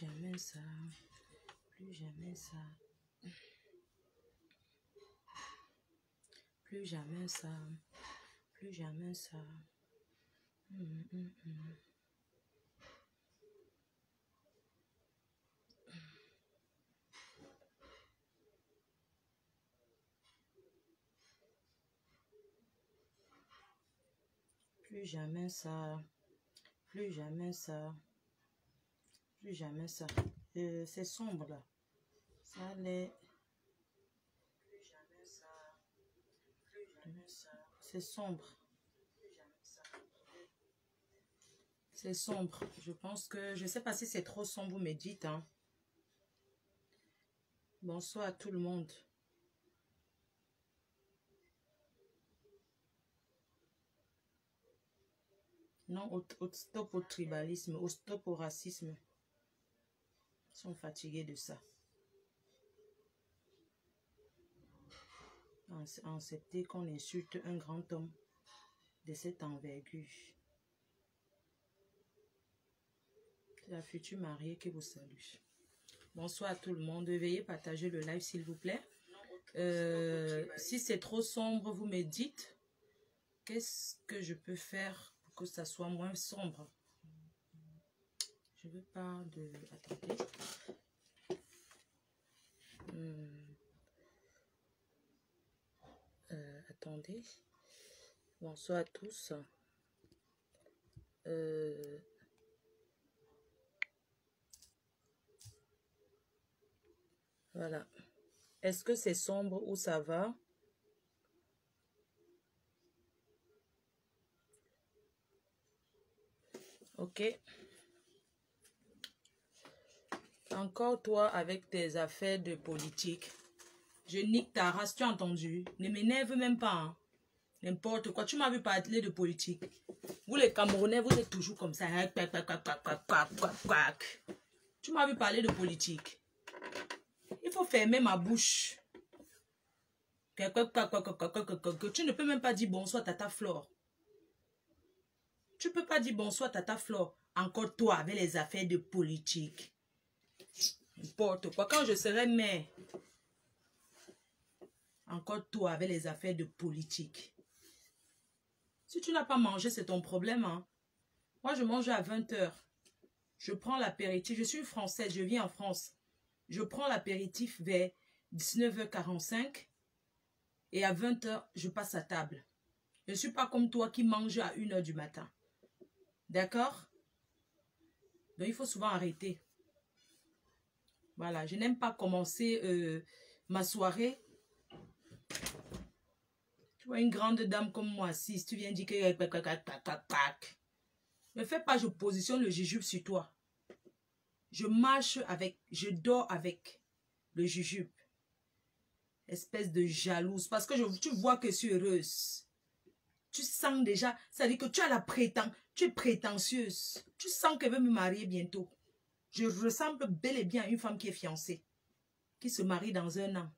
jamais ça. Plus jamais ça. Plus jamais ça. Plus jamais ça. Plus jamais ça. Plus jamais ça. Plus jamais ça. C'est sombre là. Ça allait. Plus jamais ça. Plus jamais ça. C'est sombre. C'est sombre. Je pense que... Je ne sais pas si c'est trop sombre, vous me dites. Hein. Bonsoir à tout le monde. Non, au stop au tribalisme, au stop au racisme. Ils sont fatigués de ça. Accepter qu'on insulte un grand homme de cette envergure. C'est la future mariée qui vous salue. Bonsoir à tout le monde. Veuillez partager le live s'il vous plaît. Si c'est trop sombre, vous me dites. Qu'est-ce que je peux faire pour que ça soit moins sombre? Je veux pas de... Attendez. Attendez. Bonsoir à tous. Voilà. Est-ce que c'est sombre ou ça va? Ok. Encore toi avec tes affaires de politique. Je nique ta race, tu as entendu? Ne m'énerve même pas. Hein. N'importe quoi. Tu m'as vu parler de politique. Vous les Camerounais, vous êtes toujours comme ça. Tu m'as vu parler de politique. Il faut fermer ma bouche. Tu ne peux même pas dire bonsoir Tata Flore. Tu ne peux pas dire bonsoir Tata Flore. Encore toi avec les affaires de politique. N'importe quoi. Quand je serai mère. Encore toi avec les affaires de politique. Si tu n'as pas mangé, c'est ton problème. Hein? Moi, je mange à 20 h. Je prends l'apéritif. Je suis française, je vis en France. Je prends l'apéritif vers 19 h 45. Et à 20 h, je passe à table. Je ne suis pas comme toi qui mange à 1 h du matin. D'accord? Donc, il faut souvent arrêter. Voilà, je n'aime pas commencer ma soirée. Tu vois une grande dame comme moi assise, tu viens dire que... Ne fais pas, je positionne le jujube sur toi. Je marche avec, je dors avec le jujube. Espèce de jalouse. Parce que tu vois que je suis heureuse. Tu sens déjà, ça veut dire que tu as la prétence, tu es prétentieuse. Tu sens qu'elle veut me marier bientôt. Je ressemble bel et bien à une femme qui est fiancée. Qui se marie dans 1 an.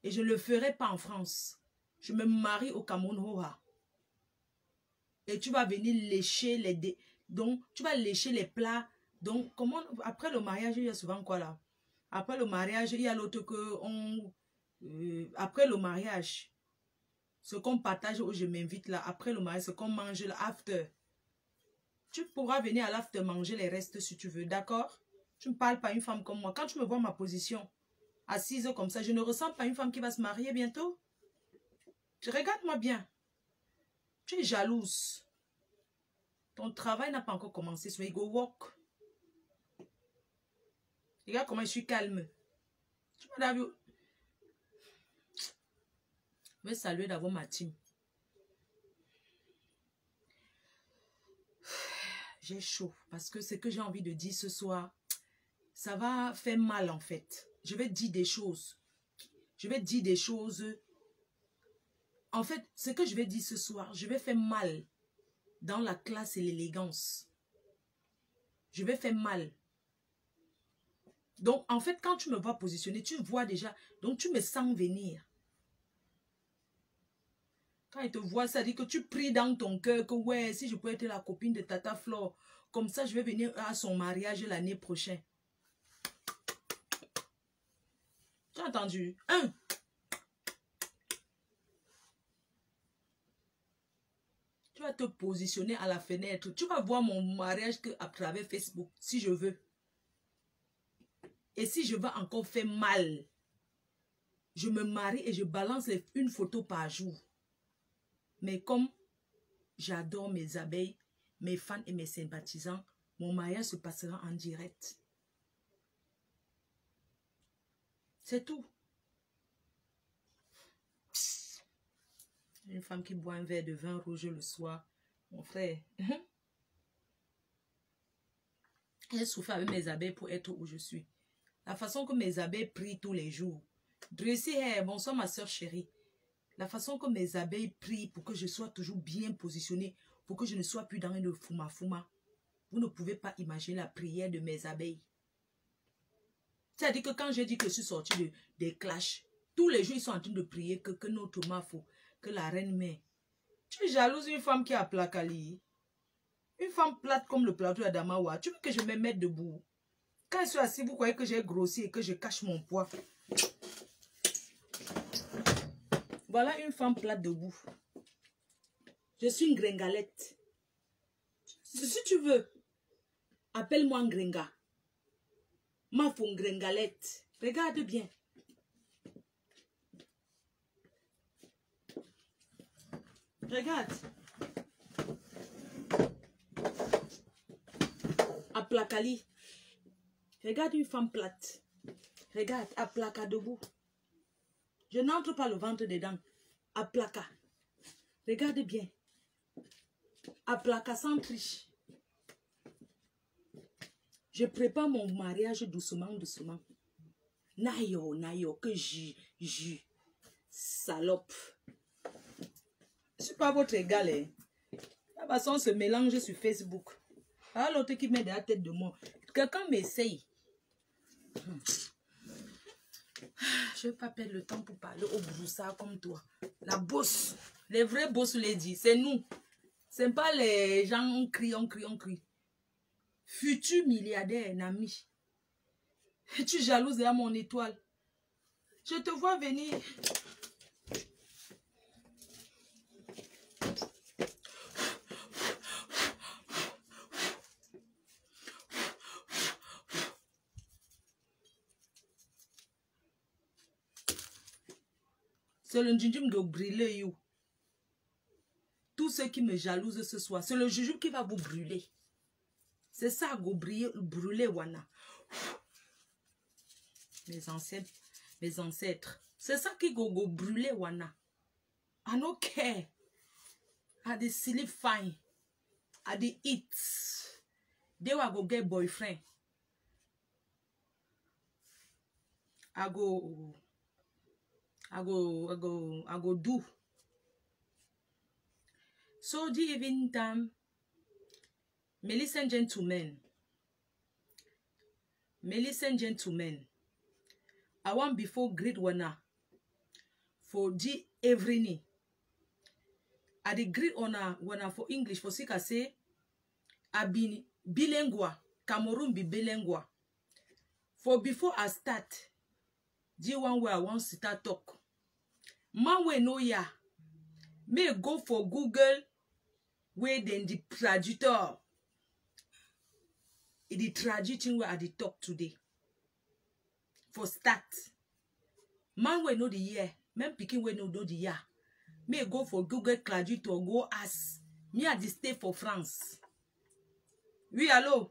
Et je ne le ferai pas en France. Je me marie au Cameroun. Et tu vas venir lécher les... Donc, tu vas lécher les plats. Donc, comment... Après le mariage, il y a souvent quoi là? Après le mariage, il y a l'autre que... après le mariage, ce qu'on partage où je m'invite là, après le mariage, ce qu'on mange là, after. Tu pourras venir à l'after manger les restes si tu veux, d'accord? Tu ne parles pas à une femme comme moi. Quand tu me vois ma position, assise comme ça, je ne ressemble pas à une femme qui va se marier bientôt. Regarde-moi bien. Tu es jalouse. Ton travail n'a pas encore commencé. So, go walk. Regarde comment je suis calme. Tu m'as vu. Je vais saluer d'abord ma team. J'ai chaud. Parce que ce que j'ai envie de dire ce soir, ça va faire mal en fait. Je vais dire des choses. Je vais dire des choses. En fait, ce que je vais dire ce soir, je vais faire mal dans la classe et l'élégance. Je vais faire mal. Donc, en fait, quand tu me vois positionner, tu vois déjà. Donc, tu me sens venir. Quand il te voit, ça dit que tu pries dans ton cœur que ouais, si je peux être la copine de Tata Flore, Comme ça, je vais venir à son mariage l'année prochaine. Tu as entendu? Tu vas te positionner à la fenêtre. Tu vas voir mon mariage à travers Facebook, si je veux. Et si je veux encore faire mal, je me marie et je balance une photo par jour. Mais comme j'adore mes abeilles, mes fans et mes sympathisants, mon mariage se passera en direct. C'est tout. Une femme qui boit un verre de vin rouge le soir, mon frère. J'ai souffert avec mes abeilles pour être où je suis. La façon que mes abeilles prient tous les jours. Dressy, hey, bonsoir ma soeur chérie. La façon que mes abeilles prient pour que je sois toujours bien positionnée, pour que je ne sois plus dans une fouma-fouma. Vous ne pouvez pas imaginer la prière de mes abeilles. C'est-à-dire que quand j'ai dit que je suis sortie des clashs, tous les jours ils sont en train de prier que notre mafo, que la reine mère. Tu es jalouse d'une femme qui a Plakali. Une femme plate comme le plateau d'Adamawa. Tu veux que je me mette debout? Quand je suis assise, vous croyez que j'ai grossi et que je cache mon poids. Voilà une femme plate debout. Je suis une gringalette. Si tu veux, appelle-moi un gringa. Ma femme gringalette. Regarde bien. Regarde. À Plakali. Regarde une femme plate. Regarde, à Plaka debout. Je n'entre pas le ventre dedans. À Plaka. Regarde bien. À Plaka sans triche. Je prépare mon mariage doucement, doucement. Nayo, nayo, que jus. Salope. Je ne suis pas votre égal. Hein. De toute façon, on se mélange sur Facebook. Ah, l'autre qui met de la tête de moi. Quelqu'un m'essaye. Je ne vais pas perdre le temps pour parler au broussard comme toi. La bosse. Les vrais boss ladies, c'est nous. Ce n'est pas les gens, on crie. Futur milliardaire, Nami. Tu es jalouse à mon étoile. Je te vois venir. C'est le jujube de brûler. Tous ceux qui me jalousent ce soir, c'est le jujube qui va vous brûler. C'est ça, go brûler, wana. Mes ancêtres. C'est ça qui go brûler, wana. I don't care. I dey sleep fine. I dey eat. They will go get boyfriend. I go do. So the evening time, ladies and gentlemen, I want before greet wana for the evening. I dey greet wana for English for sick I say I been bilingual. Cameroon be bilingual. For before I start, the one where I want to start talk. Man we know ya. May go for Google where then the traductor. The traducing where I dey talk today. For start. Man we know the year. Men picking we know the year. May go for Google traductor go ask. Me at the stay for France. Oui, allô?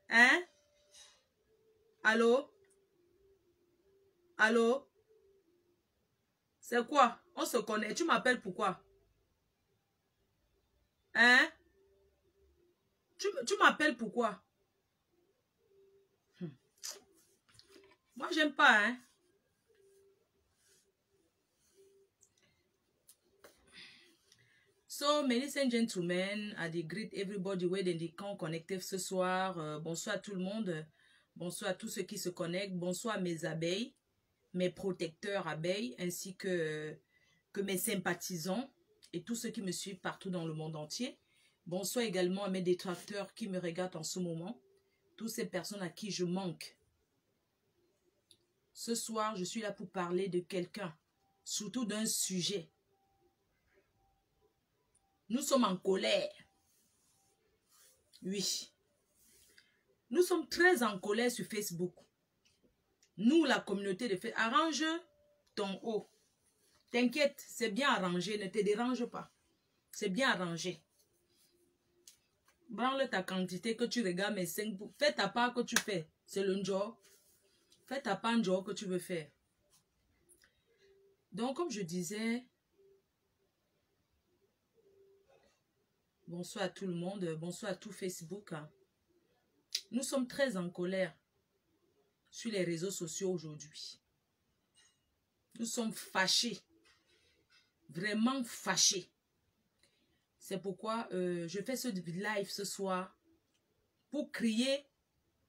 Hein? Allô? Allô? C'est quoi? On se connaît. Tu m'appelles pourquoi? Hein? Tu m'appelles pourquoi? Moi, j'aime pas, hein? So, ladies and gentlemen, I dey greet everybody where they can connecter ce soir. Bonsoir à tout le monde. Bonsoir à tous ceux qui se connectent. Bonsoir à mes abeilles, mes protecteurs abeilles, ainsi que mes sympathisants et tous ceux qui me suivent partout dans le monde entier. Bonsoir également à mes détracteurs qui me regardent en ce moment. Toutes ces personnes à qui je manque. Ce soir, je suis là pour parler de quelqu'un, surtout d'un sujet. Nous sommes en colère. Oui. Nous sommes très en colère sur Facebook. Nous, la communauté de Facebook, arrange ton haut. T'inquiète, c'est bien arrangé, ne te dérange pas. C'est bien arrangé. Branle ta quantité que tu regardes mes 5. Fais ta part que tu fais. C'est le job. Fais ta part job que tu veux faire. Donc, comme je disais, bonsoir à tout le monde, bonsoir à tout Facebook. Nous sommes très en colère sur les réseaux sociaux aujourd'hui. Nous sommes fâchés, vraiment fâchés. C'est pourquoi je fais ce live ce soir pour crier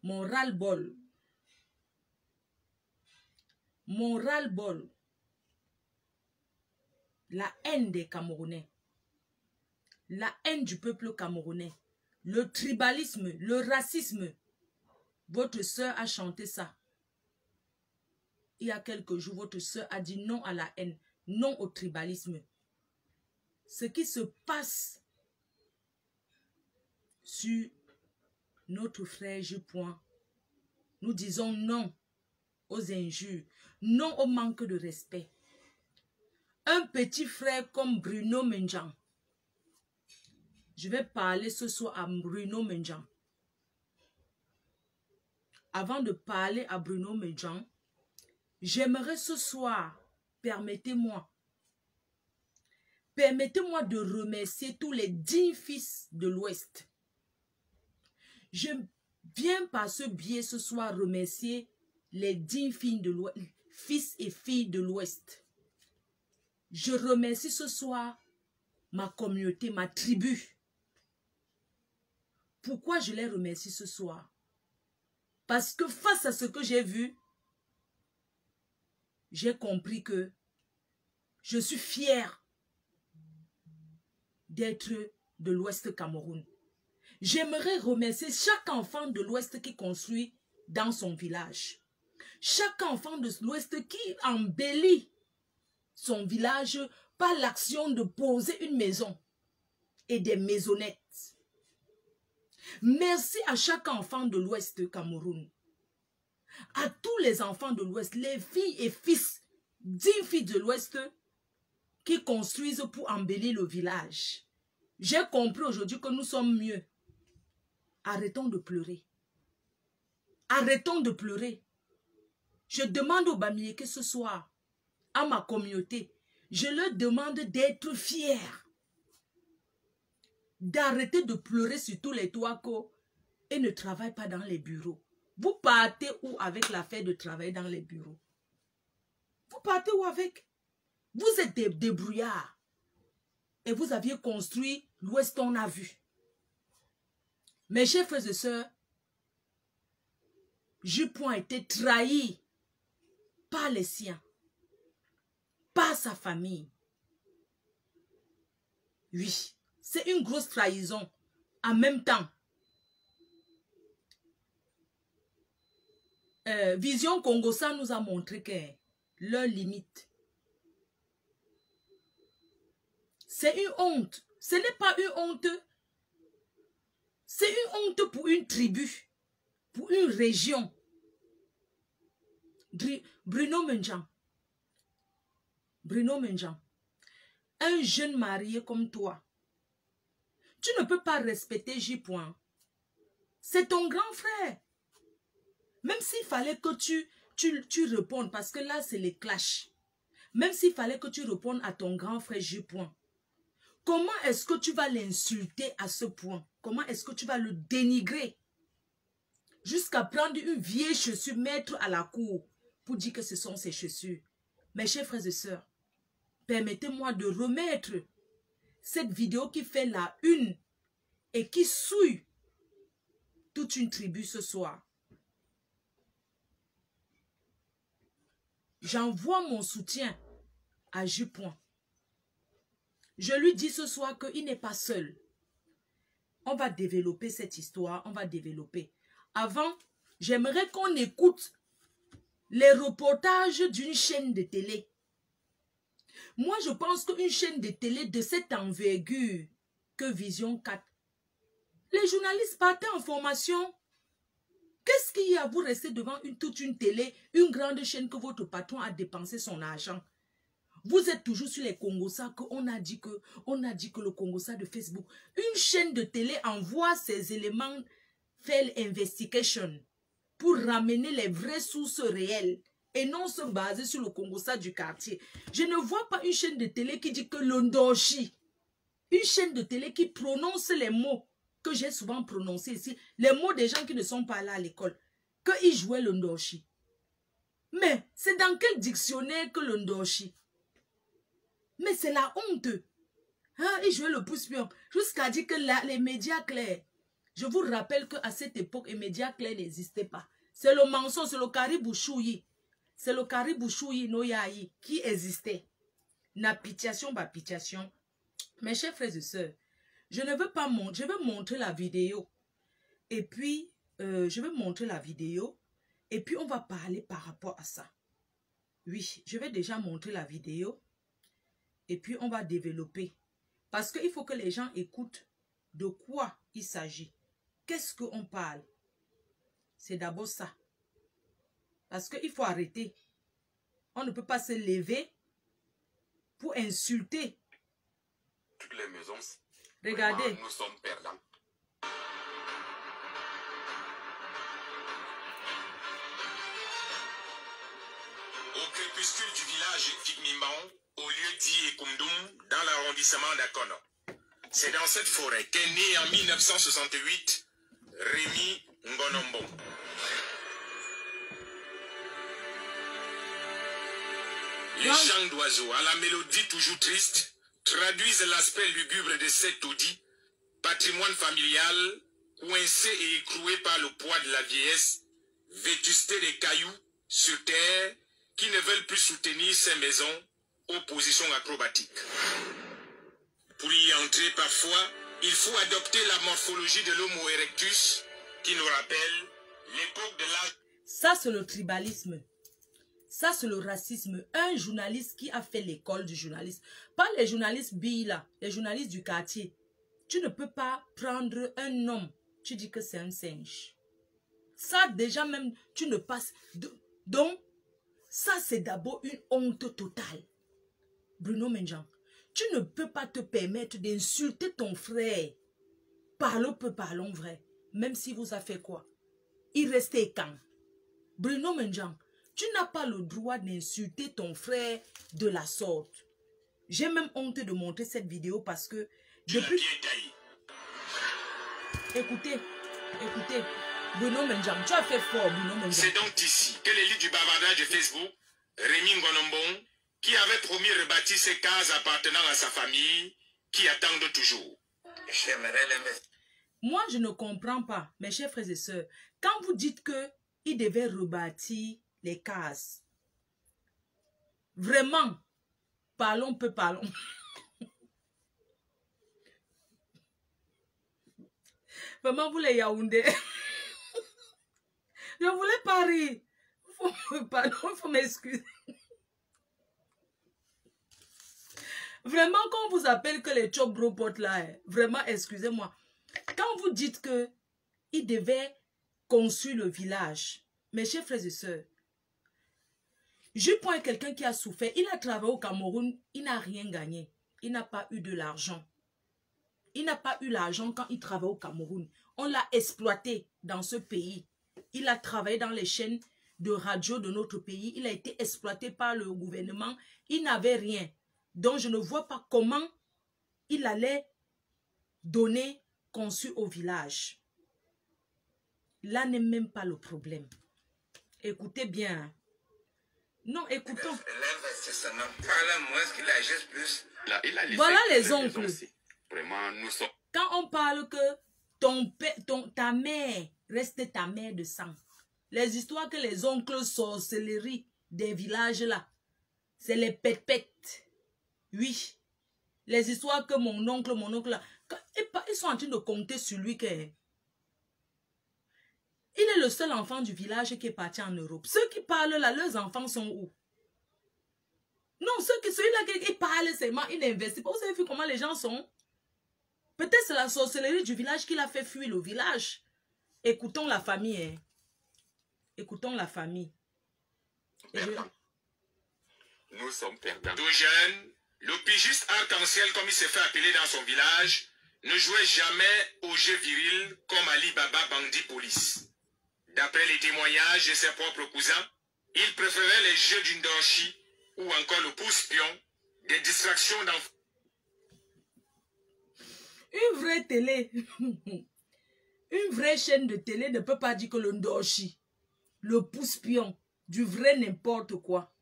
mon ras-le-bol. Mon ras-le-bol. La haine des Camerounais. La haine du peuple camerounais. Le tribalisme, le racisme. Votre sœur a chanté ça. Il y a quelques jours, votre sœur a dit non à la haine, non au tribalisme. Ce qui se passe sur notre frère Jupoin, nous disons non aux injures, non au manque de respect. Un petit frère comme Bruno Menjan. Je vais parler ce soir à Bruno Menjan. Avant de parler à Bruno Menjan, j'aimerais ce soir, permettez-moi de remercier tous les 10 fils de l'Ouest. Je viens par ce biais ce soir remercier les 10 filles de l'Ouest, fils et filles de l'Ouest. Je remercie ce soir ma communauté, ma tribu. Pourquoi je les remercie ce soir? Parce que face à ce que j'ai vu, j'ai compris que je suis fière d'être de l'Ouest Cameroun. J'aimerais remercier chaque enfant de l'Ouest qui construit dans son village. Chaque enfant de l'Ouest qui embellit son village par l'action de poser une maison et des maisonnettes. Merci à chaque enfant de l'Ouest Cameroun. À tous les enfants de l'Ouest, les filles et fils, 10 filles de l'Ouest qui construisent pour embellir le village. J'ai compris aujourd'hui que nous sommes mieux. Arrêtons de pleurer. Arrêtons de pleurer. Je demande aux Bamileke ce soir, à ma communauté, je leur demande d'être fiers. D'arrêter de pleurer sur tous les toits et ne travaille pas dans les bureaux. Vous partez où avec l'affaire de travailler dans les bureaux? Vous partez où avec? Vous êtes des débrouillards. Et vous aviez construit l'Ouest, on a vu. Mes chers frères et sœurs, Jupoin a été trahi par les siens, par sa famille. Oui, c'est une grosse trahison. En même temps, Vision Congossa nous a montré que leur limite. C'est une honte. Ce n'est pas une honte. C'est une honte pour une tribu, pour une région. Bruno Menjan. Bruno Menjan. Un jeune marié comme toi. Tu ne peux pas respecter J-Point. C'est ton grand frère. Même s'il fallait que tu répondes, parce que là, c'est les clashs. Même s'il fallait que tu répondes à ton grand frère J-Point. Comment est-ce que tu vas l'insulter à ce point? Comment est-ce que tu vas le dénigrer? Jusqu'à prendre une vieille chaussure, mettre à la cour pour dire que ce sont ses chaussures. Mes chers frères et sœurs, permettez-moi de remettre cette vidéo qui fait la une et qui souille toute une tribu ce soir. J'envoie mon soutien à Jupoin. Je lui dis ce soir qu'il n'est pas seul. On va développer cette histoire, on va développer. Avant, j'aimerais qu'on écoute les reportages d'une chaîne de télé. Moi, je pense qu'une chaîne de télé de cette envergure que Vision 4, les journalistes partaient en formation. Qu'est-ce qu'il y a à vous rester devant toute une télé, une grande chaîne que votre patron a dépensé son argent? Vous êtes toujours sur les Congosa qu'on a dit que le Congosa de Facebook. Une chaîne de télé envoie ses éléments, fait l'investigation pour ramener les vraies sources réelles et non se baser sur le Congosa du quartier. Je ne vois pas une chaîne de télé qui dit que l'Ondoshi, une chaîne de télé qui prononce les mots que j'ai souvent prononcés ici, les mots des gens qui ne sont pas là à l'école, qu'ils jouaient l'Ondoshi. Mais c'est dans quel dictionnaire que l'Ondoshi? Mais c'est la honte. Hein, ils jouaient le pouce-pion. Jusqu'à dire que là, les médias clairs. Je vous rappelle qu'à cette époque, les médias clairs n'existaient pas. C'est le mensonge, c'est le caribouchouyi. C'est le caribouchouyi noyayi qui existait. Napitiation, bapitiation. Mes chers frères et sœurs, je ne veux pas montrer, je vais montrer la vidéo. Et puis, je vais montrer la vidéo. Et puis, on va parler par rapport à ça. Oui, je vais déjà montrer la vidéo. Et puis, on va développer. Parce qu'il faut que les gens écoutent de quoi il s'agit. Qu'est-ce qu'on parle? C'est d'abord ça. Parce qu'il faut arrêter. On ne peut pas se lever pour insulter. Toutes les maisons. Regardez. Vraiment, nous sommes perdants. Au crépuscule du village Figmimban, au lieu dit Ekumdum, dans l'arrondissement d'Akono. C'est dans cette forêt qu'est né en 1968 Rémi Ngonombong. Les chants d'oiseaux à la mélodie toujours triste traduisent l'aspect lugubre de cet taudis, patrimoine familial, coincé et écroué par le poids de la vieillesse, vétusté des cailloux sur terre qui ne veulent plus soutenir ces maisons aux positions acrobatiques. Pour y entrer parfois, il faut adopter la morphologie de l'Homo erectus qui nous rappelle l'époque de l'âge. Ça, c'est le tribalisme. Ça, c'est le racisme. Un journaliste qui a fait l'école du journaliste. Pas les journalistes billes là, les journalistes du quartier. Tu ne peux pas prendre un homme. Tu dis que c'est un singe. Ça, déjà même, tu ne passes... Donc, ça, c'est d'abord une honte totale. Bruno Menjang, tu ne peux pas te permettre d'insulter ton frère. Parlons peu, parlons vrai. Même si vous a fait quoi? Il restait quand? Bruno Menjang, tu n'as pas le droit d'insulter ton frère de la sorte. J'ai même honte de montrer cette vidéo parce que depuis... Écoutez, écoutez. Bruno Menjang, tu as fait fort, Bruno Menjang. C'est donc ici que l'élite du bavardage de Facebook, Rémi Ngonombong, qui avait promis rebâtir ses cases appartenant à sa famille, qui attendent toujours. Moi, je ne comprends pas, mes chers frères et sœurs. Quand vous dites qu'il devait rebâtir les cases, vraiment, parlons peu, parlons. Vraiment, vous les Yaoundé. Je voulais pas rire. Pardon, il faut m'excuser. Vraiment, quand on vous appelle que les chok-bro-potes là, vraiment, excusez-moi. Quand vous dites que il devait construire le village, mes chers frères et sœurs, je prends quelqu'un qui a souffert. Il a travaillé au Cameroun, il n'a rien gagné. Il n'a pas eu de l'argent. Il n'a pas eu l'argent quand il travaillait au Cameroun. On l'a exploité dans ce pays. Il a travaillé dans les chaînes de radio de notre pays. Il a été exploité par le gouvernement. Il n'avait rien. Donc, je ne vois pas comment il allait donner conçu au village. Là n'est même pas le problème. Écoutez bien. Non, écoutons. Voilà les oncles. Vraiment, nous sommes... Quand on parle que ta mère reste ta mère de sang, les histoires que les oncles sorcelleries des villages là, c'est les pète-pètes. Oui. Les histoires que mon oncle là, Ils sont en train de compter sur lui que... Il est le seul enfant du village qui est parti en Europe. Ceux qui parlent là, leurs enfants sont où? Non, celui-là qui parle seulement, il n'investit pas. Vous avez vu comment les gens sont? Peut-être c'est la sorcellerie du village qui l'a fait fuir le village. Écoutons la famille. Hein. Écoutons la famille. Nous sommes perdants. Tout jeune, le pigiste arc-en-ciel, comme il s'est fait appeler dans son village, ne jouait jamais au jeu viril comme Ali Baba Bandit Police. D'après les témoignages de ses propres cousins, il préférait les jeux d'une donchi ou encore le pouce-pion, des distractions d'enfants. Une vraie télé, une vraie chaîne de télé ne peut pas dire que le donchi, le pouce-pion, du vrai n'importe quoi.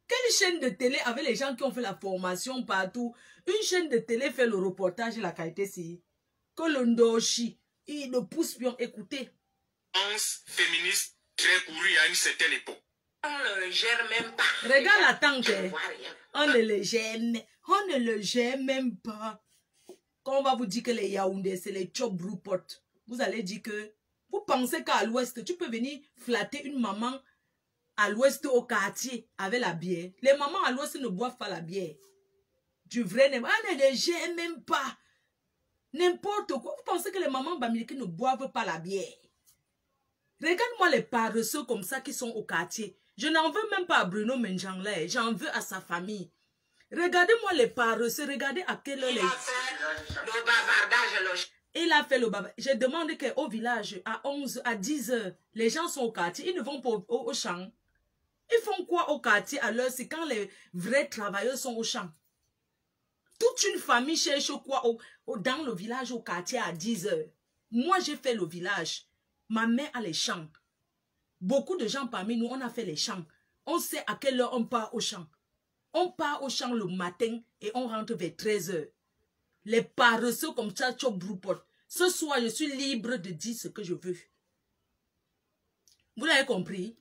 Quelle chaîne de télé avec les gens qui ont fait la formation partout? Une chaîne de télé fait le reportage et la qualité si. Que le donchi, le pouce-pion, écoutez. Féministe très couru à une certaine époque. On ne le gère même pas. Regarde la tante. On ne le gère, on ne le gère même pas. Quand on va vous dire que les Yaoundé, c'est les Chop Broupot, vous allez dire que vous pensez qu'à l'ouest, tu peux venir flatter une maman à l'ouest au quartier avec la bière. Les mamans à l'ouest ne boivent pas la bière. Du vrai, on ne le gère même pas. N'importe quoi. Vous pensez que les mamans bamiliki ne boivent pas la bière? Regarde-moi les paresseux comme ça qui sont au quartier. Je n'en veux même pas à Bruno Menjanglais. J'en veux à sa famille. Regardez-moi les paresseux. Regardez à quelle heure Il a fait le bavardage. Il a fait le bavardage. Je demande qu'au village, à 11, à 10 heures, les gens sont au quartier. Ils ne vont pas au champ. Ils font quoi au quartier à l'heure? C'est quand les vrais travailleurs sont au champ. Toute une famille cherche quoi dans le village au quartier à 10 heures. Moi, j'ai fait le village. Ma mère a les champs. Beaucoup de gens parmi nous, on a fait les champs. On sait à quelle heure on part au champ. On part au champ le matin et on rentre vers 13 heures. Les paresseux comme ça, Chop Broupot. Ce soir, je suis libre de dire ce que je veux. Vous l'avez compris?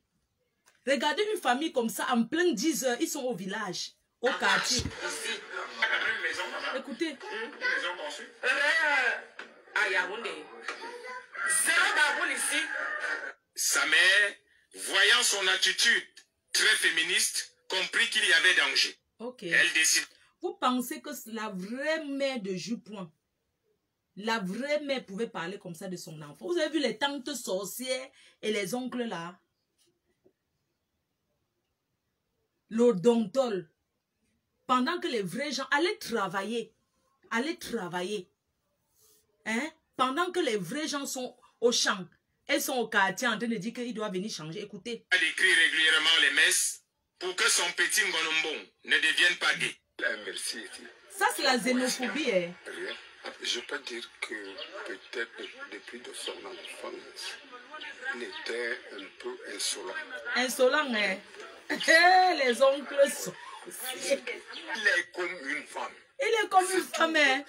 Regardez une famille comme ça, en plein 10 heures, ils sont au village, au quartier. Écoutez. Une maison conçue. À Yaoundé. Zéro baboule ici. Sa mère, voyant son attitude très féministe, comprit qu'il y avait danger. Ok. Elle décide. Vous pensez que la vraie mère de Jupoin, la vraie mère pouvait parler comme ça de son enfant? Vous avez vu les tantes sorcières et les oncles là? L'odontole. Pendant que les vrais gens allaient travailler. Hein? Pendant que les vrais gens sont au champ. Elles sont au quartier en train de dire qu'ils doivent venir changer. Écoutez. Elle écrit régulièrement les messes pour que son petit ngonombo ne devienne pas gay. Merci. Ça, c'est la xénophobie. Hein? Rien. Je peux dire que peut-être depuis de son enfance, il était un peu insolent. Insolent, hein? Les oncles sont... Il est comme une femme. Il est comme une femme, hein?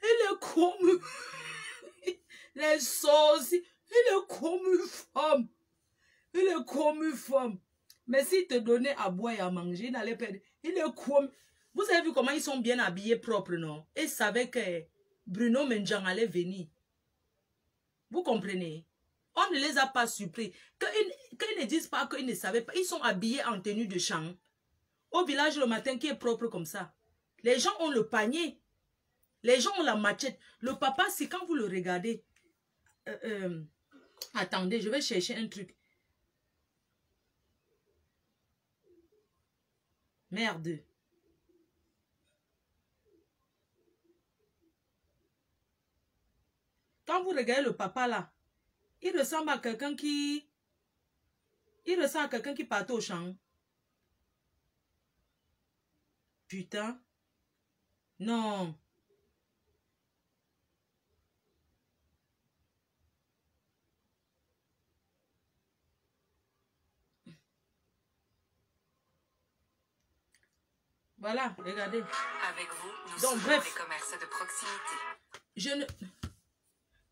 Il est comme... Les sorciers. Il est comme une femme. Il est comme une femme. Mais s'il te donnait à boire et à manger, il n'allait pas... Il est comme... Vous avez vu comment ils sont bien habillés propres, non? Ils savaient que Bruno Menjang allait venir. Vous comprenez? On ne les a pas surpris. Qu'ils ne disent pas qu'ils ne savaient pas. Ils sont habillés en tenue de champ. Au village le matin qui est propre comme ça. Les gens ont le panier. Les gens ont la machette. Le papa, c'est quand vous le regardez. Attendez, je vais chercher un truc. Merde. Quand vous regardez le papa là, il ressemble à quelqu'un qui... Il ressemble à quelqu'un qui part au champ. Putain. Non. Voilà, regardez. Avec vous, nous Donc, soutenons bref. les commerces de proximité.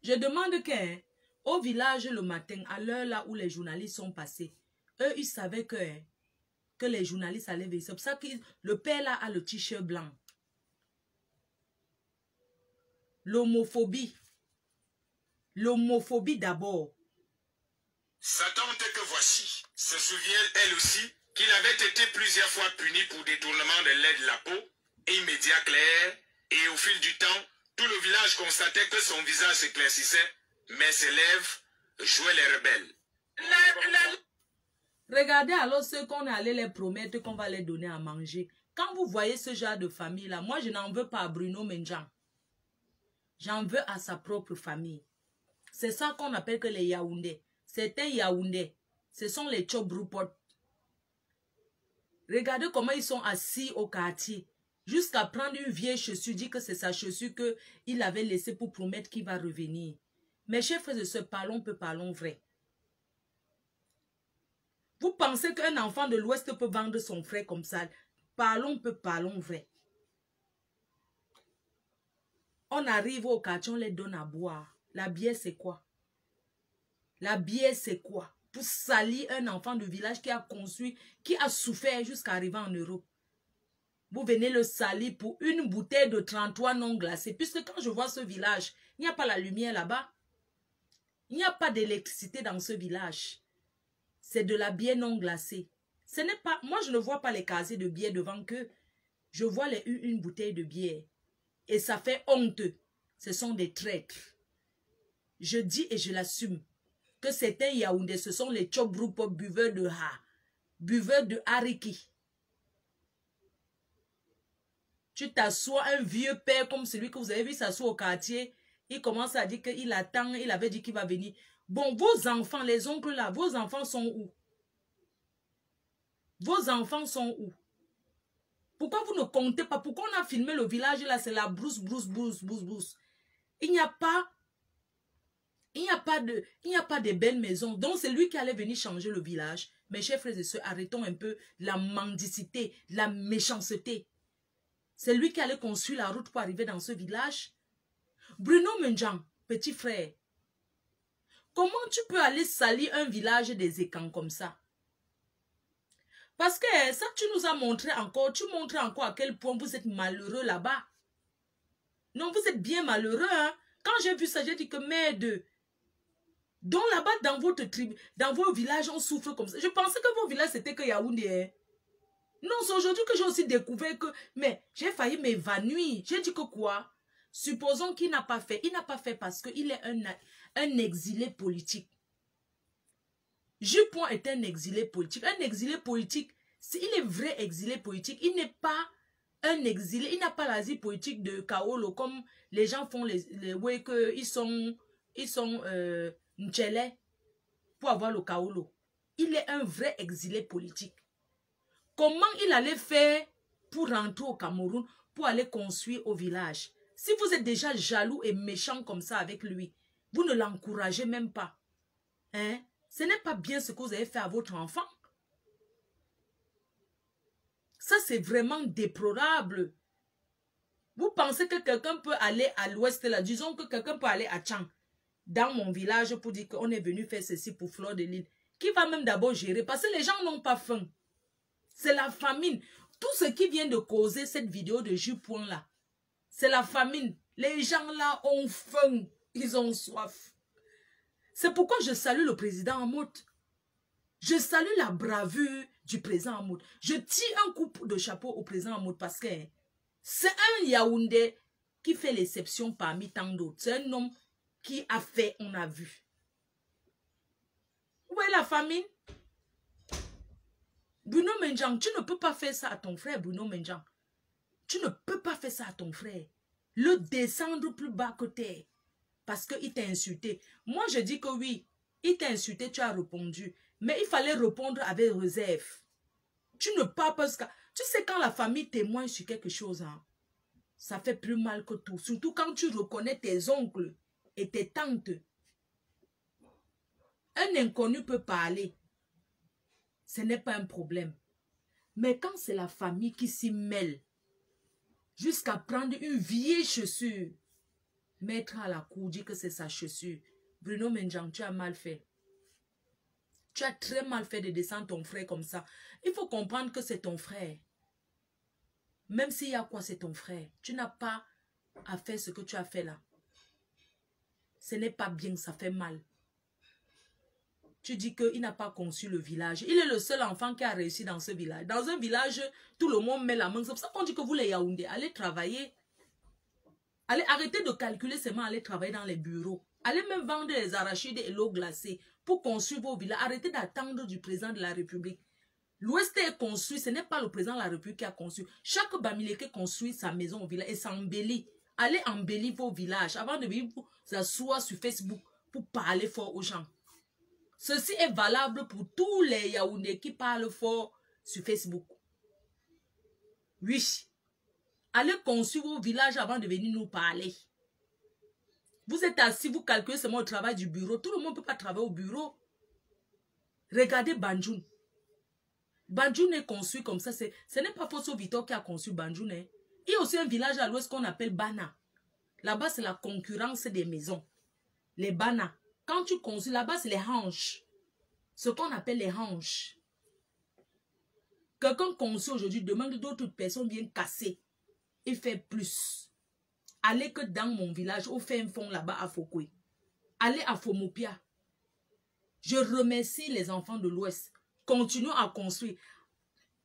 Je demande qu'au village le matin, à l'heure là où les journalistes sont passés, eux, ils savaient que les journalistes allaient venir. C'est pour ça que le père là a le t-shirt blanc. L'homophobie. L'homophobie d'abord. Sa tante que voici se souvient elle aussi qu'il avait été plusieurs fois puni pour détournement de lait de la peau, immédiat clair, et au fil du temps, tout le village constatait que son visage s'éclaircissait, mais ses lèvres jouaient les rebelles. Regardez alors ceux qu'on est allé les promettre qu'on va les donner à manger. Quand vous voyez ce genre de famille-là, moi je n'en veux pas à Bruno Menjan. J'en veux à sa propre famille. C'est ça qu'on appelle que les Yaoundés. C'est un Yaoundé. Ce sont les Tchobrupot. Regardez comment ils sont assis au quartier. Jusqu'à prendre une vieille chaussure, dit que c'est sa chaussure qu'il avait laissée pour promettre qu'il va revenir. Mes chers frères et sœurs, parlons vrai. Vous pensez qu'un enfant de l'Ouest peut vendre son frère comme ça? Parlons vrai. On arrive au quartier, on les donne à boire. La bière, c'est quoi? La bière, c'est quoi? Pour salir un enfant du village qui a construit, qui a souffert jusqu'à arriver en Europe. Vous venez le salir pour une bouteille de 33 non glacés. Puisque quand je vois ce village, il n'y a pas la lumière là-bas. Il n'y a pas d'électricité dans ce village. C'est de la bière non glacée. Ce n'est pas, moi, je ne vois pas les casiers de bière devant qu'eux. Je vois une bouteille de bière. Et ça fait honte. Ce sont des traîtres. Je dis et je l'assume que certains Yaoundés, ce sont les Tchobrupos buveurs de buveurs de hariki. Tu t'assois, un vieux père comme celui que vous avez vu s'asseoir au quartier, il commence à dire qu'il attend, il avait dit qu'il va venir. Bon, vos enfants, les oncles là, vos enfants sont où? Vos enfants sont où? Pourquoi vous ne comptez pas? Pourquoi on a filmé le village là? C'est la brousse. Il n'y a pas de belles maisons. Donc c'est lui qui allait venir changer le village. Mes chers frères et sœurs, arrêtons un peu la mendicité, la méchanceté. C'est lui qui allait construire la route pour arriver dans ce village. Bruno Menjan, petit frère, comment tu peux aller salir un village des écans comme ça? Parce que ça, tu nous as montré encore, tu montres encore à quel point vous êtes malheureux là-bas. Non, vous êtes bien malheureux, hein? Quand j'ai vu ça, j'ai dit que merde. Donc là-bas, dans votre tribu, dans vos villages, on souffre comme ça. Je pensais que vos villages, c'était que Yaoundé. Hein? Non, c'est aujourd'hui que j'ai aussi découvert que... Mais j'ai failli m'évanouir. J'ai dit que quoi? Supposons qu'il n'a pas fait. Il n'a pas fait parce qu'il est un exilé politique. Jupon est un exilé politique. Un exilé politique, il est vrai exilé politique. Il n'est pas un exilé. Il n'a pas l'asile politique de Kaolo comme les gens font les ouais que ils sont Nchele pour avoir le Kaolo. Il est un vrai exilé politique. Comment il allait faire pour rentrer au Cameroun, pour aller construire au village? Si vous êtes déjà jaloux et méchant comme ça avec lui, vous ne l'encouragez même pas. Hein? Ce n'est pas bien ce que vous avez fait à votre enfant. Ça, c'est vraiment déplorable. Vous pensez que quelqu'un peut aller à l'ouest là? Disons que quelqu'un peut aller à Tchang, dans mon village, pour dire qu'on est venu faire ceci pour Fleur de Lille. Qui va même d'abord gérer? Parce que les gens n'ont pas faim. C'est la famine. Tout ce qui vient de causer cette vidéo de Jupon là, c'est la famine. Les gens là ont faim. Ils ont soif. C'est pourquoi je salue le président Hamout. Je salue la bravure du président Hamout. Je tire un coup de chapeau au président Hamout parce que c'est un Yaoundé qui fait l'exception parmi tant d'autres. C'est un homme qui a fait, on a vu. Où est la famine? Bruno Menjan, tu ne peux pas faire ça à ton frère, Bruno Menjan. Tu ne peux pas faire ça à ton frère. Le descendre plus bas que terre. Parce qu'il t'a insulté. Moi, je dis que oui, il t'a insulté, tu as répondu. Mais il fallait répondre avec réserve. Tu ne parles pas... Tu sais, quand la famille témoigne sur quelque chose, hein, ça fait plus mal que tout. Surtout quand tu reconnais tes oncles et tes tantes. Un inconnu peut parler. Ce n'est pas un problème. Mais quand c'est la famille qui s'y mêle, jusqu'à prendre une vieille chaussure, mettre à la cour, dire que c'est sa chaussure. Bruno Menjan, tu as mal fait. Tu as très mal fait de descendre ton frère comme ça. Il faut comprendre que c'est ton frère. Même s'il y a quoi, c'est ton frère. Tu n'as pas à faire ce que tu as fait là. Ce n'est pas bien, ça fait mal. Tu dis qu'il n'a pas conçu le village. Il est le seul enfant qui a réussi dans ce village. Dans un village, tout le monde met la main. C'est pour ça qu'on dit que vous les Yaoundé, allez travailler. Allez, arrêtez de calculer seulement, allez travailler dans les bureaux. Allez même vendre les arachides et l'eau glacée pour construire vos villages. Arrêtez d'attendre du président de la République. L'Ouest est construit, ce n'est pas le président de la République qui a construit. Chaque Bamileke construit sa maison au village et s'embellit. Allez embellir vos villages avant de venir vous asseoir sur Facebook pour parler fort aux gens. Ceci est valable pour tous les Yaoundés qui parlent fort sur Facebook. Oui. Allez construire vos villages avant de venir nous parler. Vous êtes assis, vous calculez seulement au travail du bureau. Tout le monde ne peut pas travailler au bureau. Regardez Banjoun. Banjoun est construit comme ça. Ce n'est pas Fosso Victor qui a construit Banjoun. Hein. Il y a aussi un village à l'ouest qu'on appelle Bana. Là-bas, c'est la concurrence des maisons. Les Bana. Quand tu construis, là-bas, c'est les hanches. Ce qu'on appelle les hanches. Quelqu'un construit aujourd'hui, demande d'autres personnes viennent casser. Et faire plus. Allez que dans mon village, au fin fond là-bas à Fokoué. Allez à Fomopia. Je remercie les enfants de l'Ouest. Continuons à construire.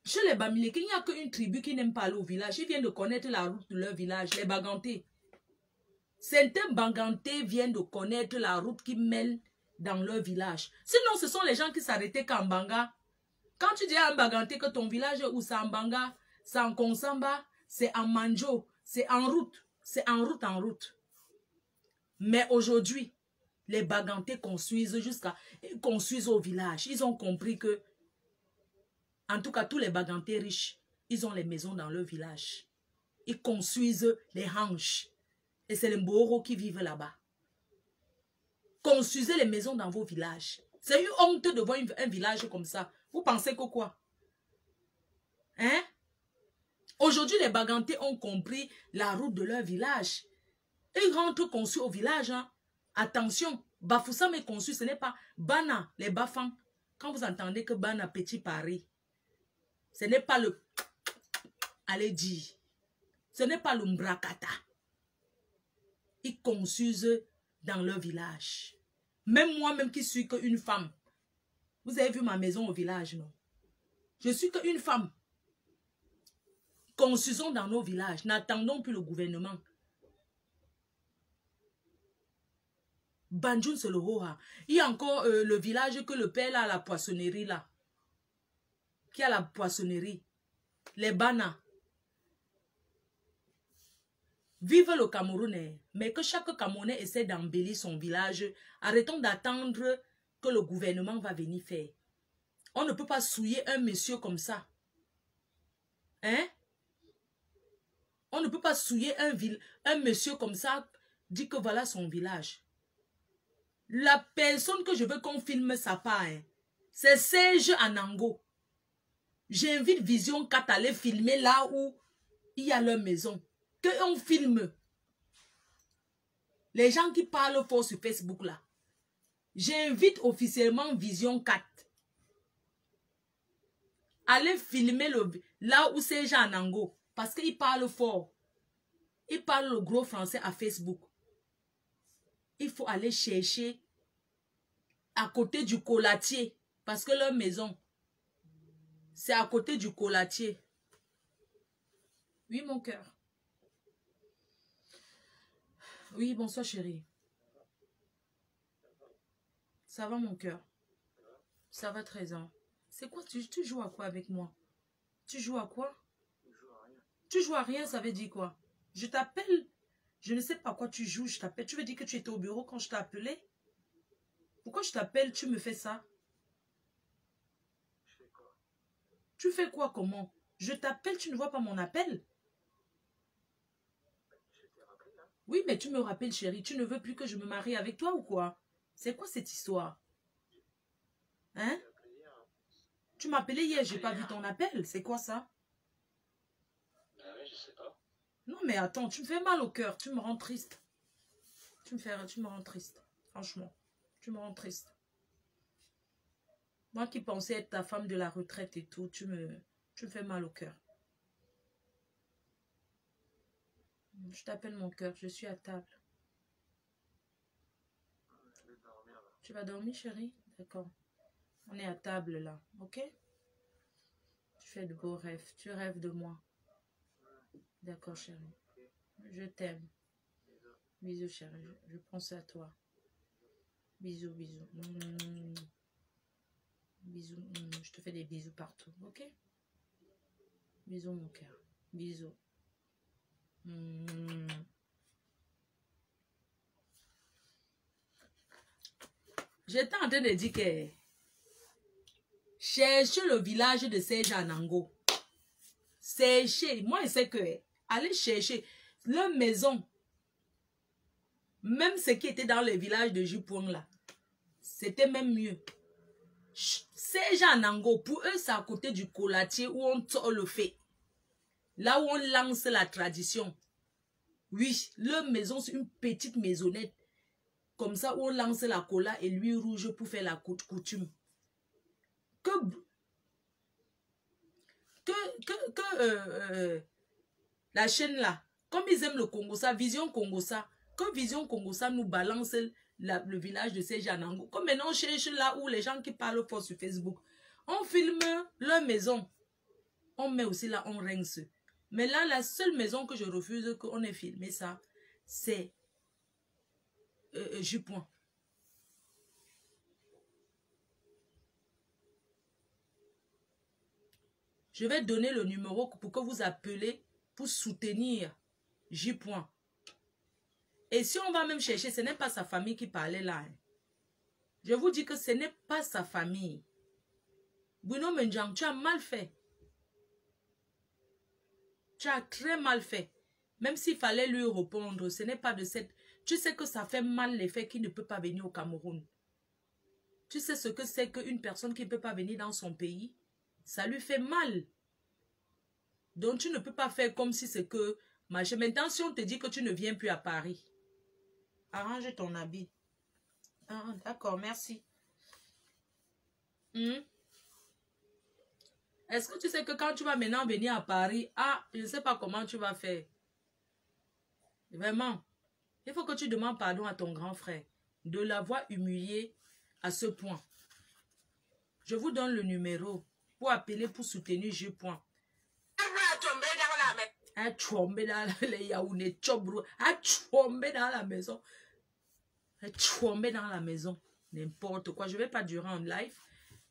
Chez les Bamileke, il n'y a qu'une tribu qui n'aime pas aller au village. Ils viennent de connaître la route de leur village, les Bagantés. Certains Bagantés viennent de connaître la route qui mène dans leur village. Sinon, ce sont les gens qui s'arrêtaient qu'en Banga. Quand tu dis à un Baganté que ton village est où, c'est en Banga, c'est en Konsamba, c'est en Manjo, c'est en route. C'est en route. Mais aujourd'hui, les Bagantés construisent construisent au village. Ils ont compris que, en tout cas, tous les Bagantés riches, ils ont les maisons dans leur village. Ils construisent les hanches. Et c'est les Mboro qui vivent là-bas. Construisez les maisons dans vos villages. C'est une honte de voir un village comme ça. Vous pensez que quoi? Hein? Aujourd'hui, les Bagantés ont compris la route de leur village. Ils rentrent construits au village. Hein. Attention, Bafoussam est construit, ce n'est pas Bana, les Bafans. Quand vous entendez que Bana, Petit Paris, ce n'est pas le... Allez dire. Ce n'est pas le Mbrakata. Ils construisent dans leur village. Même moi-même qui suis qu'une femme. Vous avez vu ma maison au village, non? Je suis qu'une femme. Construisons dans nos villages. N'attendons plus le gouvernement. Banjoun, c'est le Hoha. Il y a encore le village que le père a la poissonnerie là. Qui a la poissonnerie. Les Bana. Vive le Cameroun. Mais que chaque Camerounais essaie d'embellir son village. Arrêtons d'attendre que le gouvernement va venir faire. On ne peut pas souiller un monsieur comme ça. Hein? On ne peut pas souiller un monsieur comme ça, dit que voilà son village. La personne que je veux qu'on filme sa part, hein, c'est Serge Anango. J'invite Vision 4 à aller filmer là où il y a leur maison. Qu'on filme. Les gens qui parlent fort sur Facebook là. J'invite officiellement Vision 4. Allez filmer là où Serge Anango. Parce qu'il parle fort. Il parle le gros français à Facebook. Il faut aller chercher à côté du colatier. Parce que leur maison, c'est à côté du colatier. Oui, mon cœur. Oui, bonsoir, chérie. Ça va, mon cœur? Ça va très bien. C'est quoi? Tu joues à quoi avec moi? Tu joues à quoi? Tu joues à rien, ça veut dire quoi? Je t'appelle. Je ne sais pas quoi tu joues, je t'appelle. Tu veux dire que tu étais au bureau quand je t'ai appelé? Pourquoi je t'appelle, tu me fais ça? Je fais quoi? Tu fais quoi, comment? Je t'appelle, tu ne vois pas mon appel? Je t'ai rappelé là. Oui, mais tu me rappelles, chérie, tu ne veux plus que je me marie avec toi ou quoi? C'est quoi cette histoire? Hein? Tu m'as appelé hier, j'ai pas vu ton appel. C'est quoi ça? Je sais pas. Non, mais attends, tu me fais mal au cœur. Tu me rends triste. Tu me rends triste. Franchement, tu me rends triste. Moi qui pensais être ta femme de la retraite et tout, tu me fais mal au cœur. Je t'appelle mon cœur, je suis à table. Tu vas dormir, chérie? D'accord. On est à table là, ok? Tu fais de beaux rêves. Tu rêves de moi. D'accord, chérie. Je t'aime. Bisous, chérie. Je pense à toi. Bisous, bisous. Bisous. Je te fais des bisous partout, ok? Bisous, mon cœur. Bisous. J'étais en train de dire que cherchez le village de Serge Anango. Cherchez. Moi, je sais que allez chercher leur maison. Même ce qui était dans le village de Jupouang là, c'était même mieux. Serge Anango, pour eux, c'est à côté du colatier où on tord le fait. Là où on lance la tradition. Oui, leur maison, c'est une petite maisonnette. Comme ça, où on lance la cola et l'huile rouge pour faire la coutume. La chaîne là, comme ils aiment le Congo, ça, Vision Congo, ça, que Vision Congo, ça nous balance le village de Serge Anango. Comme maintenant, on cherche là où les gens qui parlent fort sur Facebook, on filme leur maison. On met aussi là, on rince. Mais là, la seule maison que je refuse qu'on ait filmé ça, c'est Jupouang. Je vais donner le numéro pour que vous appelez pour soutenir Jupouang. Et si on va même chercher, ce n'est pas sa famille qui parlait là. Hein. Je vous dis que ce n'est pas sa famille. Bruno Menjang, tu as mal fait. Tu as très mal fait. Même s'il fallait lui répondre, ce n'est pas de cette... Tu sais que ça fait mal les faits qu'il ne peut pas venir au Cameroun. Tu sais ce que c'est qu'une personne qui ne peut pas venir dans son pays? Ça lui fait mal. Donc tu ne peux pas faire comme si c'est que... Maintenant, si on te dit que tu ne viens plus à Paris, arrange ton habit. Ah, d'accord, merci. Est-ce que tu sais que quand tu vas maintenant venir à Paris, je ne sais pas comment tu vas faire. Vraiment. Il faut que tu demandes pardon à ton grand frère de l'avoir humilié à ce point. Je vous donne le numéro pour appeler pour soutenir Jupouang. A tombé dans les Yaoundé, a tombé dans la maison. A tombé dans la maison. N'importe quoi. Je ne vais pas durer en live.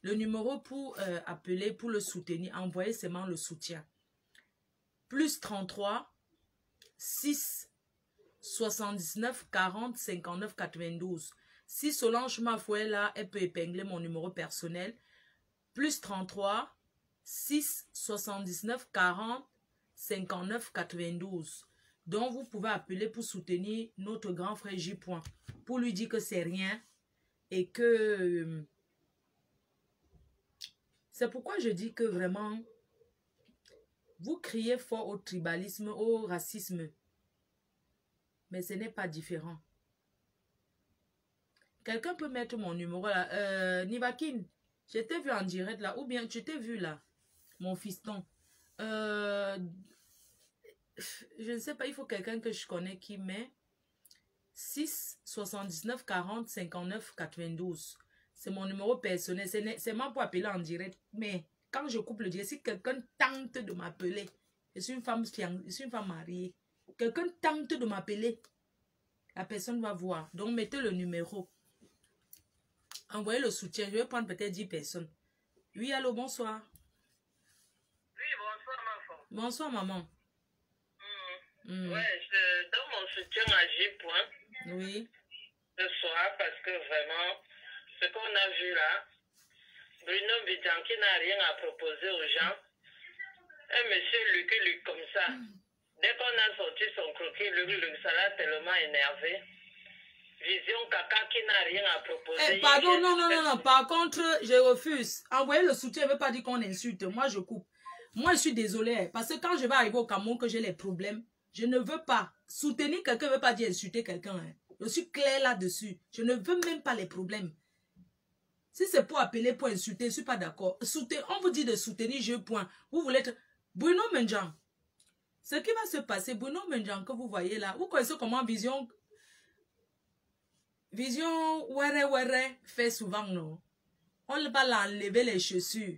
Le numéro pour appeler, pour le soutenir, envoyer seulement le soutien. Plus 33 6 79 40 59 92. Si Solange Mafoué là, elle peut épingler mon numéro personnel. Plus 33 6 79 40 59 92. Donc vous pouvez appeler pour soutenir notre grand frère Jupouang. Pour lui dire que c'est rien. Et que... c'est pourquoi je dis que vraiment... vous criez fort au tribalisme, au racisme. Mais ce n'est pas différent. Quelqu'un peut mettre mon numéro là. Nivakin, je t'ai vu en direct là. Ou bien tu t'es vu là. Mon fiston. Je ne sais pas, il faut quelqu'un que je connais qui met 6 79 40 59 92. C'est mon numéro personnel. C'est moi pour appeler en direct. Mais quand je coupe le direct, si quelqu'un tente de m'appeler, je suis une femme mariée. Quelqu'un tente de m'appeler, la personne va voir. Donc mettez le numéro. Envoyez le soutien. Je vais prendre peut-être 10 personnes. Oui, allô, bonsoir. Oui, bonsoir, maman. Bonsoir, maman. Ouais, je donne mon soutien à Jupouang. Oui. Ce soir, parce que vraiment, ce qu'on a vu là, Bruno Bidan qui n'a rien à proposer aux gens, un monsieur Luc comme ça, dès qu'on a sorti son croquis, Luc, ça l'a tellement énervé. Vision Kaka qui n'a rien à proposer. Pardon, non. Par contre, je refuse. Envoyer le soutien ne veut pas dire qu'on insulte. Moi, je coupe. Moi, je suis désolée. Parce que quand je vais arriver au Cameroun, que j'ai les problèmes, je ne veux pas. Soutenir quelqu'un ne veut pas dire insulter quelqu'un. Hein. Je suis claire là-dessus. Je ne veux même pas les problèmes. Si c'est pour appeler, pour insulter, je ne suis pas d'accord. On vous dit de soutenir Jupouang. Vous voulez être... Bruno Menjang. Ce qui va se passer, Bruno Menjang que vous voyez là, vous connaissez comment Vision Vision ouais fait souvent non. On va l'enlever les chaussures.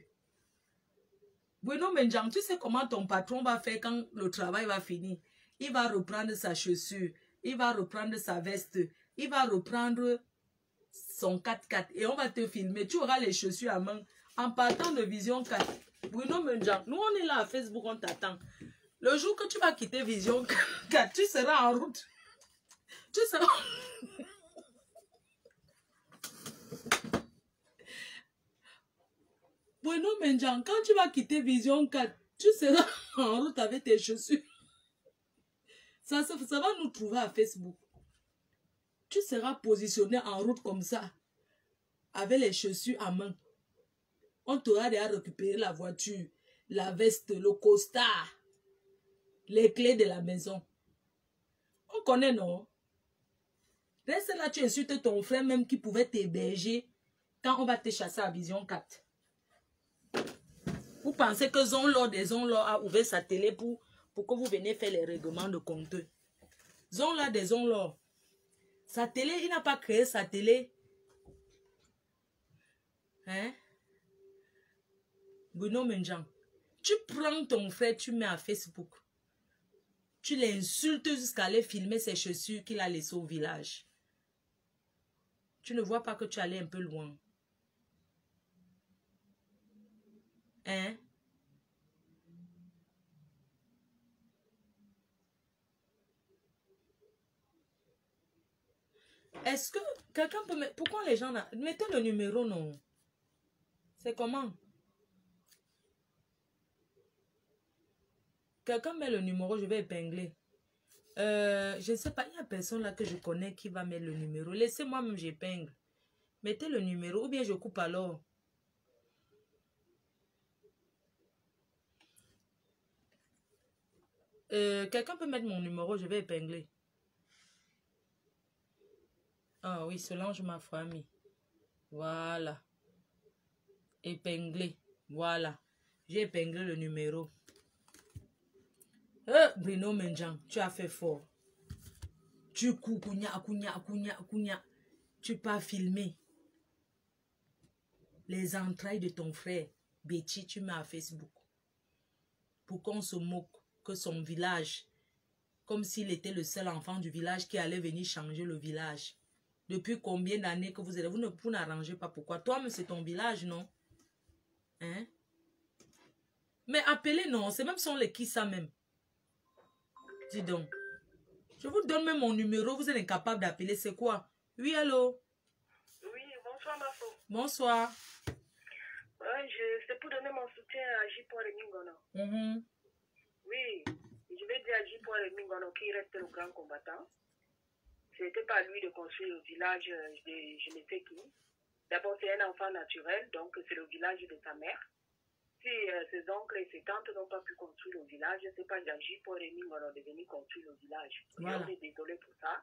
Bruno Menjang, tu sais comment ton patron va faire quand le travail va finir? Il va reprendre sa chaussure, il va reprendre sa veste, il va reprendre son 4x4 et on va te filmer. Tu auras les chaussures à main en partant de Vision 4. Bruno Menjang, nous on est là à Facebook, on t'attend. Le jour que tu vas quitter Vision 4, tu seras en route. Tu seras... Bruno Menjang, quand tu vas quitter Vision 4, tu seras en route avec tes chaussures. Ça va nous trouver à Facebook. Tu seras positionné en route comme ça, avec les chaussures à main. On t'aura déjà récupéré la voiture, la veste, le costard, les clés de la maison. On connaît, non? Reste là, tu insultes ton frère même qui pouvait t'héberger quand on va te chasser à Vision 4. Vous pensez que Zonlor a ouvert sa télé pour que vous veniez faire les règlements de compte. Zonlor. Sa télé, il n'a pas créé sa télé. Hein? Bruno Menjang, tu prends ton frère, tu mets à Facebook. Tu l'insultes jusqu'à aller filmer ses chaussures qu'il a laissées au village. Tu ne vois pas que tu allais un peu loin. Hein? Est-ce que quelqu'un peut mettre... Pourquoi les gens... Mettez le numéro, non? C'est comment? Quelqu'un met le numéro, je vais épingler. Je ne sais pas, il y a personne là que je connais qui va mettre le numéro. Laissez-moi même, j'épingle. Mettez le numéro ou bien je coupe alors. Quelqu'un peut mettre mon numéro, je vais épingler. Ah oui, Solange ma famille. Voilà. Épinglé. Voilà. J'ai épinglé le numéro. Bruno Menjang, tu as fait fort. Tu cours, kounya. Tu pas filmer les entrailles de ton frère. Betty, tu mets à Facebook. Pour qu'on se moque que son village, comme s'il était le seul enfant du village qui allait venir changer le village. Depuis combien d'années que vous êtes, vous n'arrangez pas pourquoi. Toi-même, c'est ton village, non? Hein? Mais appelez, non, c'est même son les qui ça même. Dis donc. Je vous donne même mon numéro, vous êtes incapable d'appeler, c'est quoi? Oui, allô? Oui, bonsoir, ma femme. Bonsoir. Ouais, c'est pour donner mon soutien à J. Paul Mingono. Oui, je vais dire à J. Paul Mingono qui reste le grand combattant. C'était pas lui de construire le village de je ne sais qui. D'abord, c'est un enfant naturel, donc c'est le village de sa mère. Si ses oncles et ses tantes n'ont pas pu construire le village, c'est pas J. Paul Mingono de venir construire le village. Voilà. On est désolé pour ça.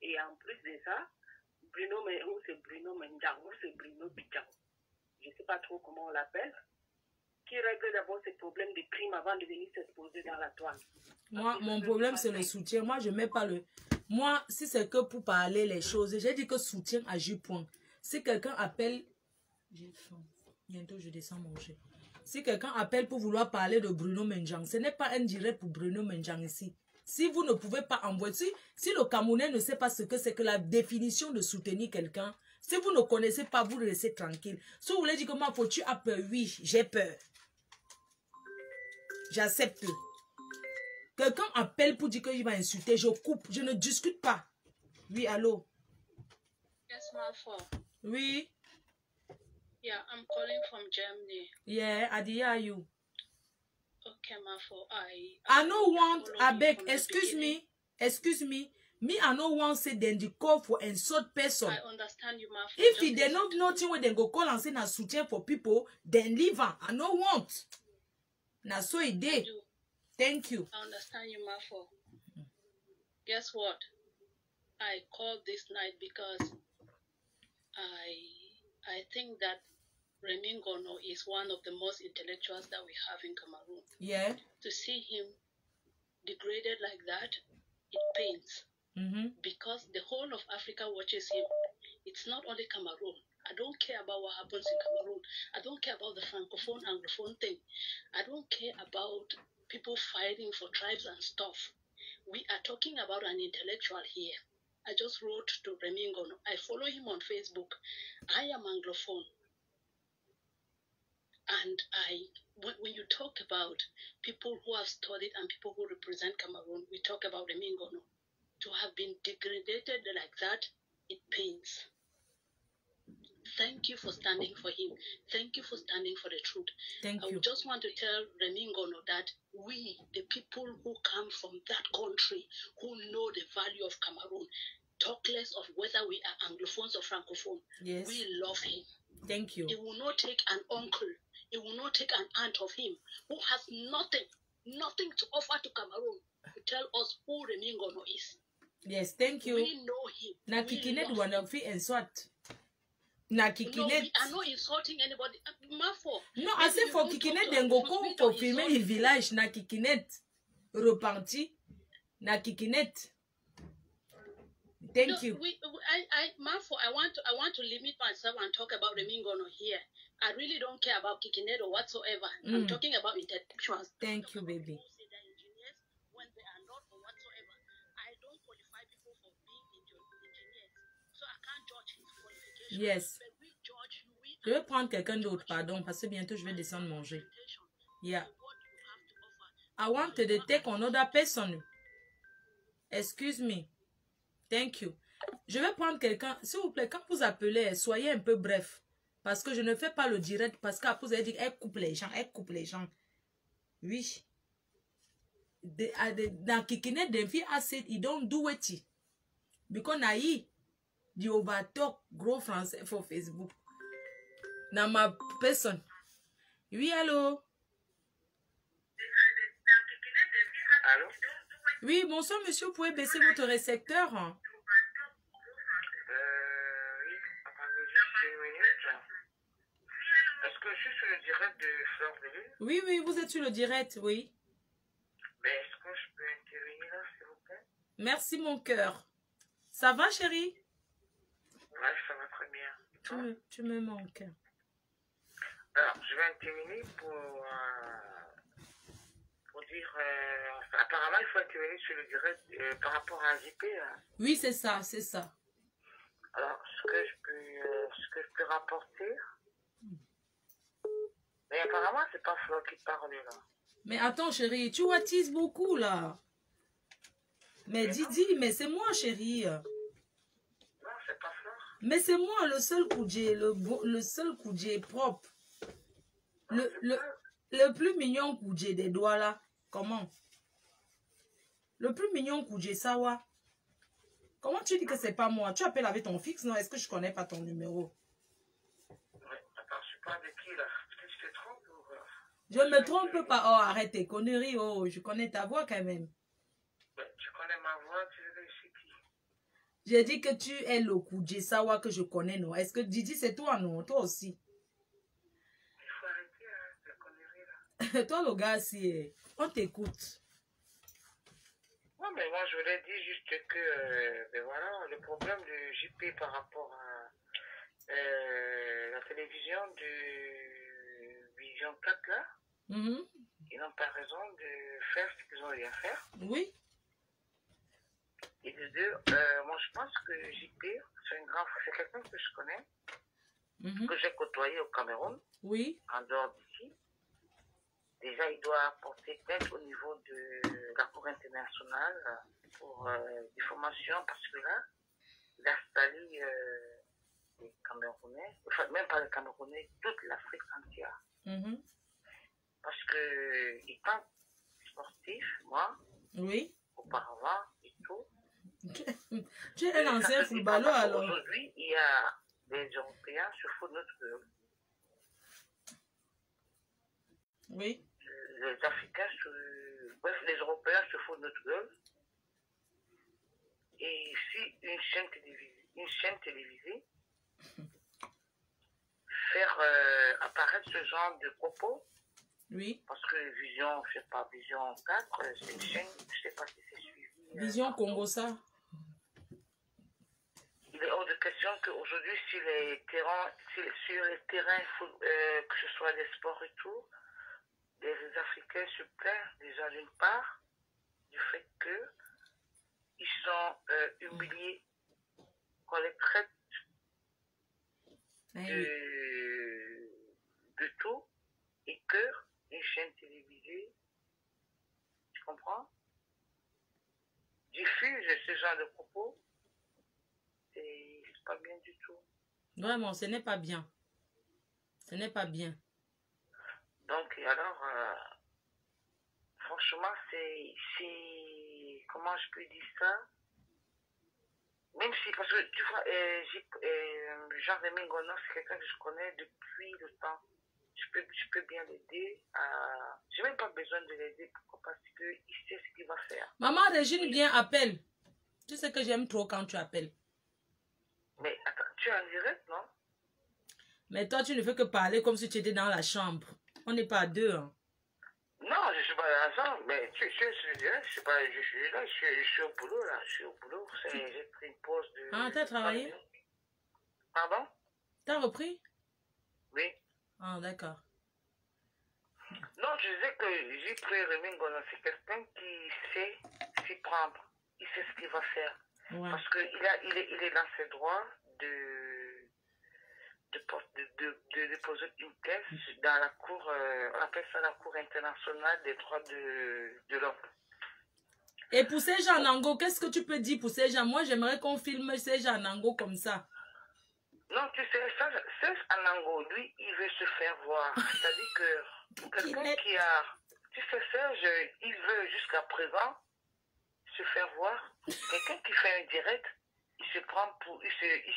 Et en plus de ça, c'est Bruno Menjang, ou c'est Bruno Bidjang. Je ne sais pas trop comment on l'appelle, qui règle d'abord ses problèmes de crime avant de venir s'exposer dans la toile. Moi, mon problème, c'est le soutien. Moi, je ne mets pas le... Moi, si c'est que pour parler les choses, j'ai dit que soutien à J. Si quelqu'un appelle... J'ai faim. Bientôt, je descends manger. Si quelqu'un appelle pour vouloir parler de Bruno Menjang, ce n'est pas un direct pour Bruno Menjang ici. Si vous ne pouvez pas envoyer... Si le Camerounais ne sait pas ce que c'est que la définition de soutenir quelqu'un, si vous ne connaissez pas, vous le laissez tranquille. Si vous voulez dire que moi, faut-tu as peur? Oui, j'ai peur. J'accepte. Quelqu'un appelle pour dire qu'il va insulter, je coupe, je ne discute pas. Oui, allô? Yes, my fault. Oui. Yeah, I'm calling from Germany. Yeah, Adi, how are you? Okay, my fault. I no want, I beg, excuse me. Me, I no want say then the call for insult person. I understand you, my fault. If they don't know nothing when they go call and say na soutien for people, then leave her. I no want. Na so it dey. Thank you. I understand you, my fault. Guess what? I called this night because I think that Remy Ngono is one of the most intellectuals that we have in Cameroon. Yeah. To see him degraded like that, it pains. Because the whole of Africa watches him. it's not only Cameroon. I don't care about what happens in Cameroon. I don't care about the Francophone, Anglophone thing. I don't care about people fighting for tribes and stuff. We are talking about an intellectual here. I just wrote to Remy Ngono. I follow him on Facebook. I am Anglophone. And when you talk about people who have studied and people who represent Cameroon, we talk about Remy Ngono. To have been degraded like that, it pains. Thank you for standing for him. Thank you for standing for the truth. Thank I you. just want to tell Remy Ngono that we, the people who come from that country, who know the value of Cameroon, talk less of whether we are Anglophones or Francophone. Yes. We love him. Thank you. It will not take an uncle. It will not take an aunt of him who has nothing to offer to Cameroon to tell us who Remy Ngono is. Yes, thank you. We know him. Na We kikinet love wana fi enswat. Na No, kikinet. we are not insulting anybody. Mafo. Non, assez you for don't kikinet talk to dengoko us, we pour don't filmer insult le village na kikinet. Reparti. Na kikinet. Thank you. Mafo, I want to limit myself and talk about Remy Ngono here. I really don't care about Kikinet or whatsoever. I'm talking about intellectuals. Thank you, baby. People say they're engineers when they are not or whatsoever. I don't qualify people for being engineers, so I can't judge his qualifications. Yes. But we judge you. Je vais prendre quelqu'un d'autre, pardon, parce que bientôt je vais descendre manger. Yeah. I want to take another person. Excuse me. Thank you. Je vais prendre quelqu'un. S'il vous plaît, quand vous appelez, soyez un peu bref. Parce que je ne fais pas le direct. Parce qu'après, vous allez dire, elle coupe les gens, elle coupe les gens. Oui. Dans Kikinet, the fille I said, he don't do it. Because na he, the overtalk, gros français for Facebook. Na ma person. Oui, allô? Allô? Oui, bonsoir, monsieur. Vous pouvez baisser votre récepteur? Oui, attendez juste une minute. Est-ce que je suis sur le direct de Fleur de Lune? Oui, oui, vous êtes sur le direct, oui. Mais est-ce que je peux intervenir là, s'il vous plaît? Merci, mon cœur. Ça va, chérie? Ouais, ça va très bien. Et toi? Tu me manques. Alors, je vais intervenir pour dire... apparemment, il faut intervenir sur le direct par rapport à JP. Oui, c'est ça, c'est ça. Alors, ce que je peux rapporter... Mais apparemment, c'est pas Fleur qui parle là. Mais attends, chérie, tu wattises beaucoup, là. Mais Didi, mais c'est moi, chérie. Non, c'est pas Fleur. Mais c'est moi, le seul Koudjé, le seul Koudjé propre. Le plus mignon Koudjé des doigts, là. Comment? Le plus mignon Koudjé, Sawa. Comment tu dis que c'est pas moi? Tu appelles avec ton fixe, non? Est-ce que je connais pas ton numéro? Ouais, attends, je parle de qui, là? Est-ce que tu te trompes ou... Je me trompe pas. Oh, arrête tes conneries. Oh, je connais ta voix quand même. Ouais, tu connais ma voix, tu veux c'est qui? J'ai dit que tu es le Koudjé Sawa que je connais, non? Est-ce que Didi, c'est toi, non? Toi aussi. Il faut arrêter la connerie, là. Toi, le gars, si on t'écoute. Ouais, mais moi, je voulais dire juste que, ben voilà, le problème de JP par rapport à la télévision de Vision 4, là, ils n'ont pas raison de faire ce qu'ils ont eu à faire. Oui. Et de deux, moi, je pense que JP, c'est quelqu'un que je connais, que j'ai côtoyé au Cameroun, Oui. en dehors d'ici. Déjà, il doit porter tête au niveau de la Cour internationale pour des formations, parce que là, il a sali les Camerounais, enfin, même pas les Camerounais, toute l'Afrique entière. Parce que, étant sportif, moi, Oui. auparavant et tout, Tu es un ancien footballeur alors. Aujourd'hui, il y a des Européens se foutent de notre gueule. Oui. Les Africains, bref, les Européens se foutent de notre gueule. Et si une chaîne télévisée faire apparaître ce genre de propos, Oui. parce que Vision, je sais pas, Vision 4, c'est une chaîne, je sais pas si c'est suivi. Vision Congo, ça. Il est hors de l'impression qu'aujourd'hui, sur les terrains, que ce soit des sports et tout, les Africains se plaignent déjà d'une part du fait qu'ils sont humiliés, qu'on les traite de tout et que une chaîne télévisée, tu comprends, diffuse ce genre de propos. C'est pas bien du tout. Vraiment, ce n'est pas bien. Ce n'est pas bien. Donc, alors, franchement, c'est... Comment je peux dire ça? Même si, parce que, tu vois, Jean-Rémy Ngono, c'est quelqu'un que je connais depuis le temps. Je peux bien l'aider. Je n'ai même pas besoin de l'aider. Pourquoi? Parce qu'il sait ce qu'il va faire. Maman Régine, viens, appelle. Tu sais que j'aime trop quand tu appelles. Mais attends, tu es en direct, non? Mais toi, tu ne fais que parler comme si tu étais dans la chambre. On n'est pas à deux. Hein. Non, je ne suis pas dans la chambre. Mais tu es sur le direct. Je suis là. Je suis au boulot, là. Je suis au boulot. J'ai pris une pause de... Ah, t'as travaillé? Pardon? T'as repris? Oui. Ah, d'accord. Non, je disais que j'ai pris Rémy Ngono. C'est quelqu'un qui sait s'y prendre. Il sait ce qu'il va faire. Ouais. Parce qu'il est dans ses droits de déposer une thèse dans la cour, on appelle ça la Cour internationale des droits de l'homme. Et pour Serge Anango, qu'est-ce que tu peux dire pour Serge? Moi, j'aimerais qu'on filme Serge Anango comme ça. Non, tu sais, Serge Anango, lui, il veut se faire voir. C'est-à-dire que quelqu'un qui a... Tu sais, Serge, il veut jusqu'à présent se faire voir. Quelqu'un qui fait un direct, il se prend pour... Il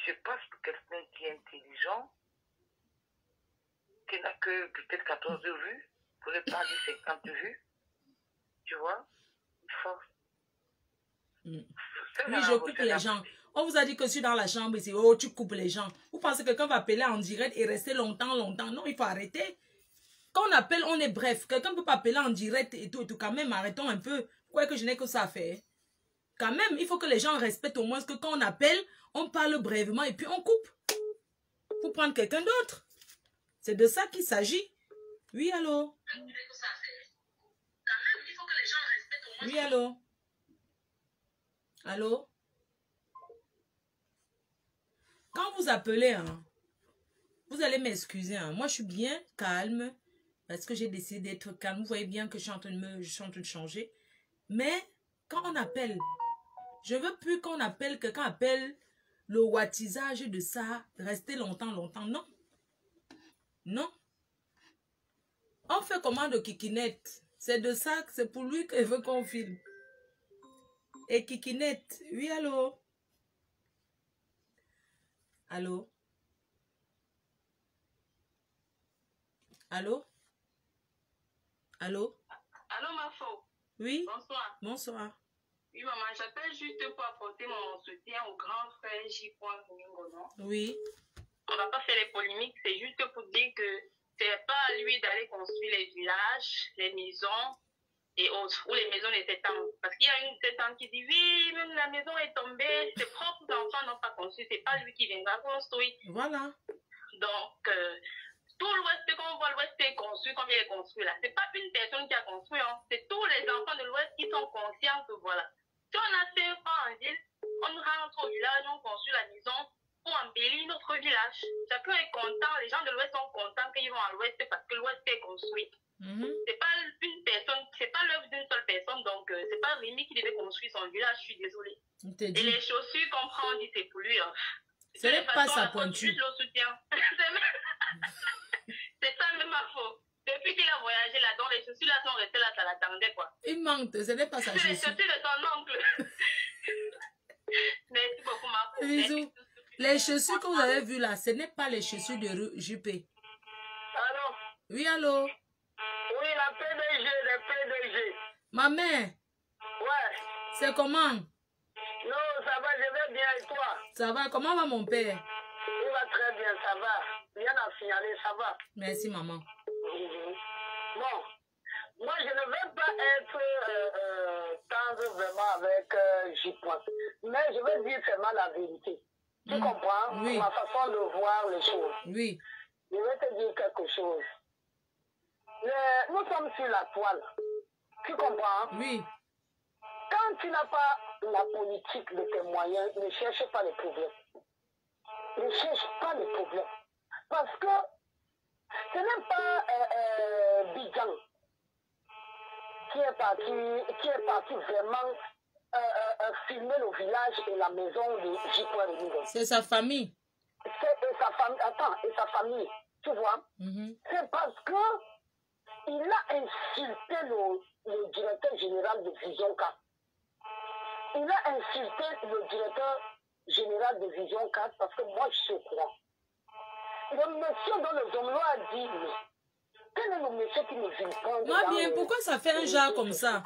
se passe pour quelqu'un qui est intelligent, qui n'a que peut-être 14 vues, pour ne pas dire 50 vues. Tu vois? Force. Oui, je coupe les gens. On vous a dit que je suis dans la chambre ici. Oh, tu coupes les gens. Vous pensez que quelqu'un va appeler en direct et rester longtemps? Non, il faut arrêter. Quand on appelle, on est bref. Quelqu'un ne peut pas appeler en direct et tout. Quand même, arrêtons un peu. Pourquoi que je n'ai que ça à faire? Quand même, il faut que les gens respectent au moins que quand on appelle, on parle brièvement et puis on coupe. Pour prendre quelqu'un d'autre. C'est de ça qu'il s'agit. Oui, allô? Oui, allô? Allô? Quand vous appelez, hein, vous allez m'excuser. Hein. Moi, je suis bien calme parce que j'ai décidé d'être calme. Vous voyez bien que je suis en train de changer. Mais quand on appelle, je veux plus qu'on appelle, quelqu'un appelle le wattisage de ça, rester longtemps. Non. Non. On fait commande de Kikinette. C'est de ça, c'est pour lui qu'il veut qu'on filme. Et Kikinette, oui, allô? Allô? Allô? Allô? Allô, ma faux. Oui? Bonsoir. Bonsoir. Oui, maman, j'appelle juste pour apporter mon soutien au grand frère J. Ngono. Oui. On va pas faire les polémiques, c'est juste pour dire que c'est pas à lui d'aller construire les villages, les maisons et autres, où les maisons étaient tendres. Parce qu'il y a une tante qui dit, oui, même la maison est tombée, ses propres enfants n'ont pas construit, c'est pas lui qui viendra construire. Voilà. Donc, tout l'Ouest, quand on voit l'Ouest est construit comme il est construit là, c'est pas une personne qui a construit, hein. C'est tous les enfants de l'Ouest qui sont conscients que voilà. Si on a fait un pas en ville, on rentre au village, on construit la maison pour embellir notre village. Chacun est content, les gens de l'Ouest sont contents qu'ils vont à l'Ouest parce que l'Ouest est construit. C'est pas une personne, c'est pas l'œuvre d'une seule personne, donc c'est pas Rémi qui devait construire son village, je suis désolée. Et les chaussures qu'on prend, on dit c'est pour lui. Hein. Ce n'est pas sa pointure. Juste le soutien. C'est ça même ma faute. Depuis qu'il a voyagé là-dedans, les chaussures là sont restées là, ça l'attendait quoi. Il manque, ce n'est pas sa chaussure. Les chaussures de ton oncle. Merci beaucoup ma faute. Bisous. Les chaussures que vous avez vues là, ce n'est pas les chaussures de Juppé. Allô? Oui, allô? Oui, la PDG. Ma mère. Ouais. C'est comment? Non, ça va, je vais bien et toi? Ça va, comment va mon père? Il va très bien, ça va. Rien à signaler, ça va. Merci, maman. Bon, moi je ne veux pas être tendre vraiment avec J-Point, mais je veux dire seulement la vérité. Tu comprends? Oui. Ma façon de voir les choses. Oui. Je vais te dire quelque chose. Nous sommes sur la toile. Tu comprends? Oui. Quand tu n'as pas la politique de tes moyens, ne cherche pas les problèmes. Ne cherche pas les problèmes. Parce que ce n'est pas Bidjan qui est parti vraiment filmer le village et la maison de J.Remigos. C'est sa famille. Et sa famille. Attends, et sa famille. Tu vois? C'est parce que il a insulté le directeur général de Vision 4. Il a insulté le directeur général de Vision 4 parce que moi je suis au courant. Le monsieur dans le Zomlo a dit, quel est le monsieur qui me vilipende? Moi bien, pourquoi ça fait un genre comme ça?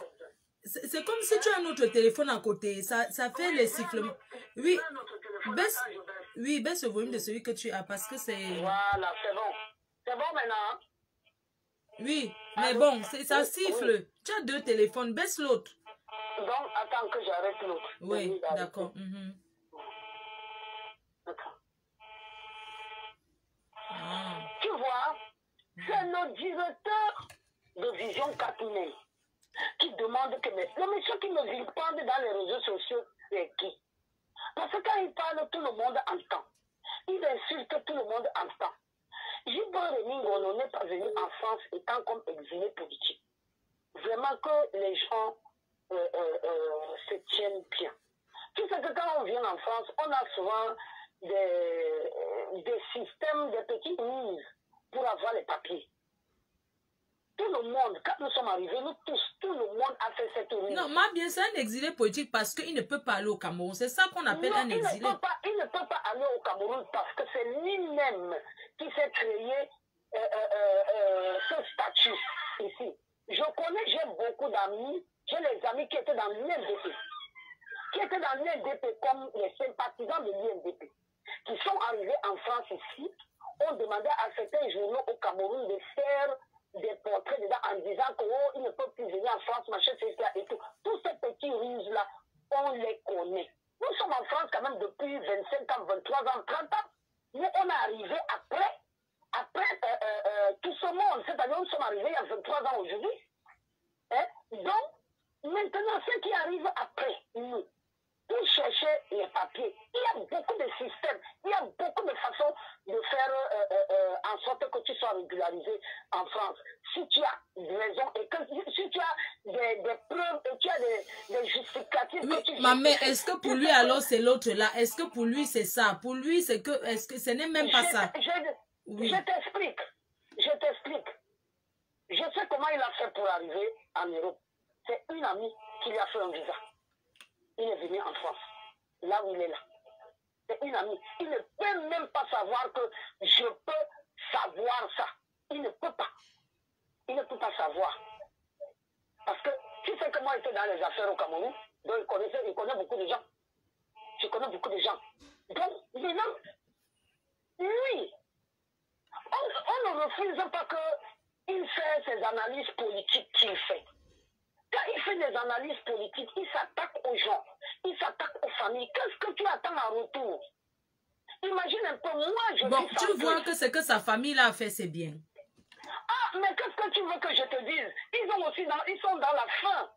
C'est comme si tu as un autre téléphone à côté. Ça fait les sifflements. Oui. Baisse le volume de celui que tu as parce que c'est... Voilà, c'est bon. C'est bon maintenant? Oui, mais bon, ça siffle. Oui. Tu as deux téléphones, baisse l'autre. Donc, attends que j'arrête l'autre. Oui, d'accord. Tu vois, c'est le directeur de Vision 4000 qui demande que... Le monsieur qui me vilipende dans les réseaux sociaux, c'est qui? Parce que quand il parle, tout le monde entend. Il insulte, tout le monde entend. J.Remigos n'est pas venu en France étant comme exilé politique. Vraiment que les gens se tiennent bien. Tu sais que quand on vient en France, on a souvent des systèmes, des petites mises pour avoir les papiers. Tout le monde, quand nous sommes arrivés, nous tous, tout le monde a fait cette mise. Non, moi bien, c'est un exilé politique parce qu'il ne peut pas aller au Cameroun. C'est ça qu'on appelle un exilé. Il ne peut pas aller au Cameroun parce que c'est lui-même qui s'est créé ce statut ici. Je connais, j'ai beaucoup d'amis, j'ai les amis qui étaient dans l'UNDP, comme les sympathisants de l'UNDP, qui sont arrivés en France ici, ont demandé à certains journaux au Cameroun de faire des portraits dedans en disant qu'ils ne peuvent plus venir en France, machin, etc. et tout. Tous ces petits ruses-là, on les connaît. Nous sommes en France quand même depuis 25 ans, 23 ans, 30 ans. Mais on est arrivé après tout ce monde. C'est-à-dire nous sommes arrivés il y a 23 ans aujourd'hui. Hein? Donc, maintenant, ceux qui arrivent après nous, pour chercher les papiers, il y a beaucoup de systèmes, il y a beaucoup de façons de faire en sorte que tu sois régularisé en France. Si tu as raison et que si tu as des preuves et tu as des justificatifs. Oui, maman, est-ce que pour lui alors c'est l'autre là? Est-ce que pour lui c'est ça? Pour lui c'est que, est-ce que ce n'est même pas ça? Oui. Je t'explique. Je sais comment il a fait pour arriver en Europe. C'est une amie qui lui a fait un visa. Il est venu en France, là où il est là. C'est une amie. Il ne peut même pas savoir que je peux savoir ça. Il ne peut pas. Il ne peut pas savoir. Parce que tu sais que moi, j'étais dans les affaires au Cameroun, donc il connaît beaucoup de gens. Je connais beaucoup de gens. Donc, maintenant, lui, on ne refuse pas qu'il fait ses analyses politiques qu'il fait. Quand il fait des analyses politiques, il s'attaque aux gens, il s'attaque aux familles. Qu'est-ce que tu attends en retour? Imagine un peu, moi je... Bon, tu vois que ce que sa famille a fait, c'est bien. Ah, mais qu'est-ce que tu veux que je te dise? Ils sont dans la faim.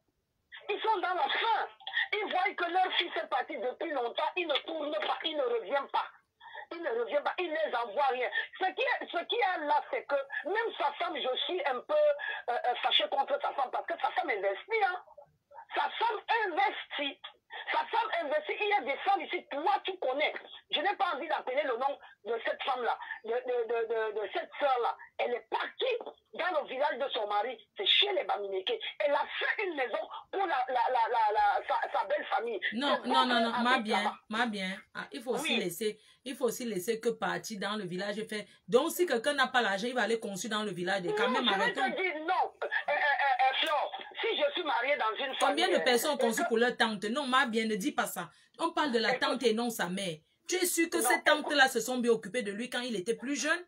Ils sont dans la faim. Ils voient que leur fils est parti depuis longtemps, il ne tourne pas, il ne revient pas. Il ne revient pas, il ne les envoie rien. Ce qui est là, c'est que même sa femme, je suis un peu fâché contre sa femme parce que sa femme investit. Hein. Sa femme investit. Il y a des femmes ici, toi tu connais. Je n'ai pas envie d'appeler le nom de cette femme-là, de cette sœur-là. Elle est partie dans le village de son mari, c'est chez les Baminéké. Elle a fait une maison pour sa belle famille. Non, ma bien. Ah, il faut aussi laisser que partir dans le village faire. Donc si quelqu'un n'a pas l'argent, il va aller construire dans le village. Et quand même, arrêtons. Je vais te dire non. Flore, si je suis mariée dans une famille... Combien de personnes ont construit pour leur tante? Non, ma bien, ne dis pas ça. On parle de la tante et non sa mère. Tu es sûr que ces tantes-là se sont bien occupées de lui quand il était plus jeune?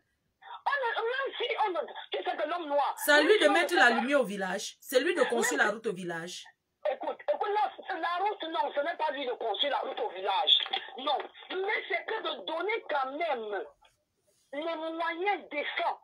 Tu sais que l'homme noir... C'est à lui de mettre la lumière au village. C'est lui de construire la route au village. Écoute, la route, non, ce n'est pas lui de construire la route au village. Non. Mais c'est que de donner quand même les moyens décents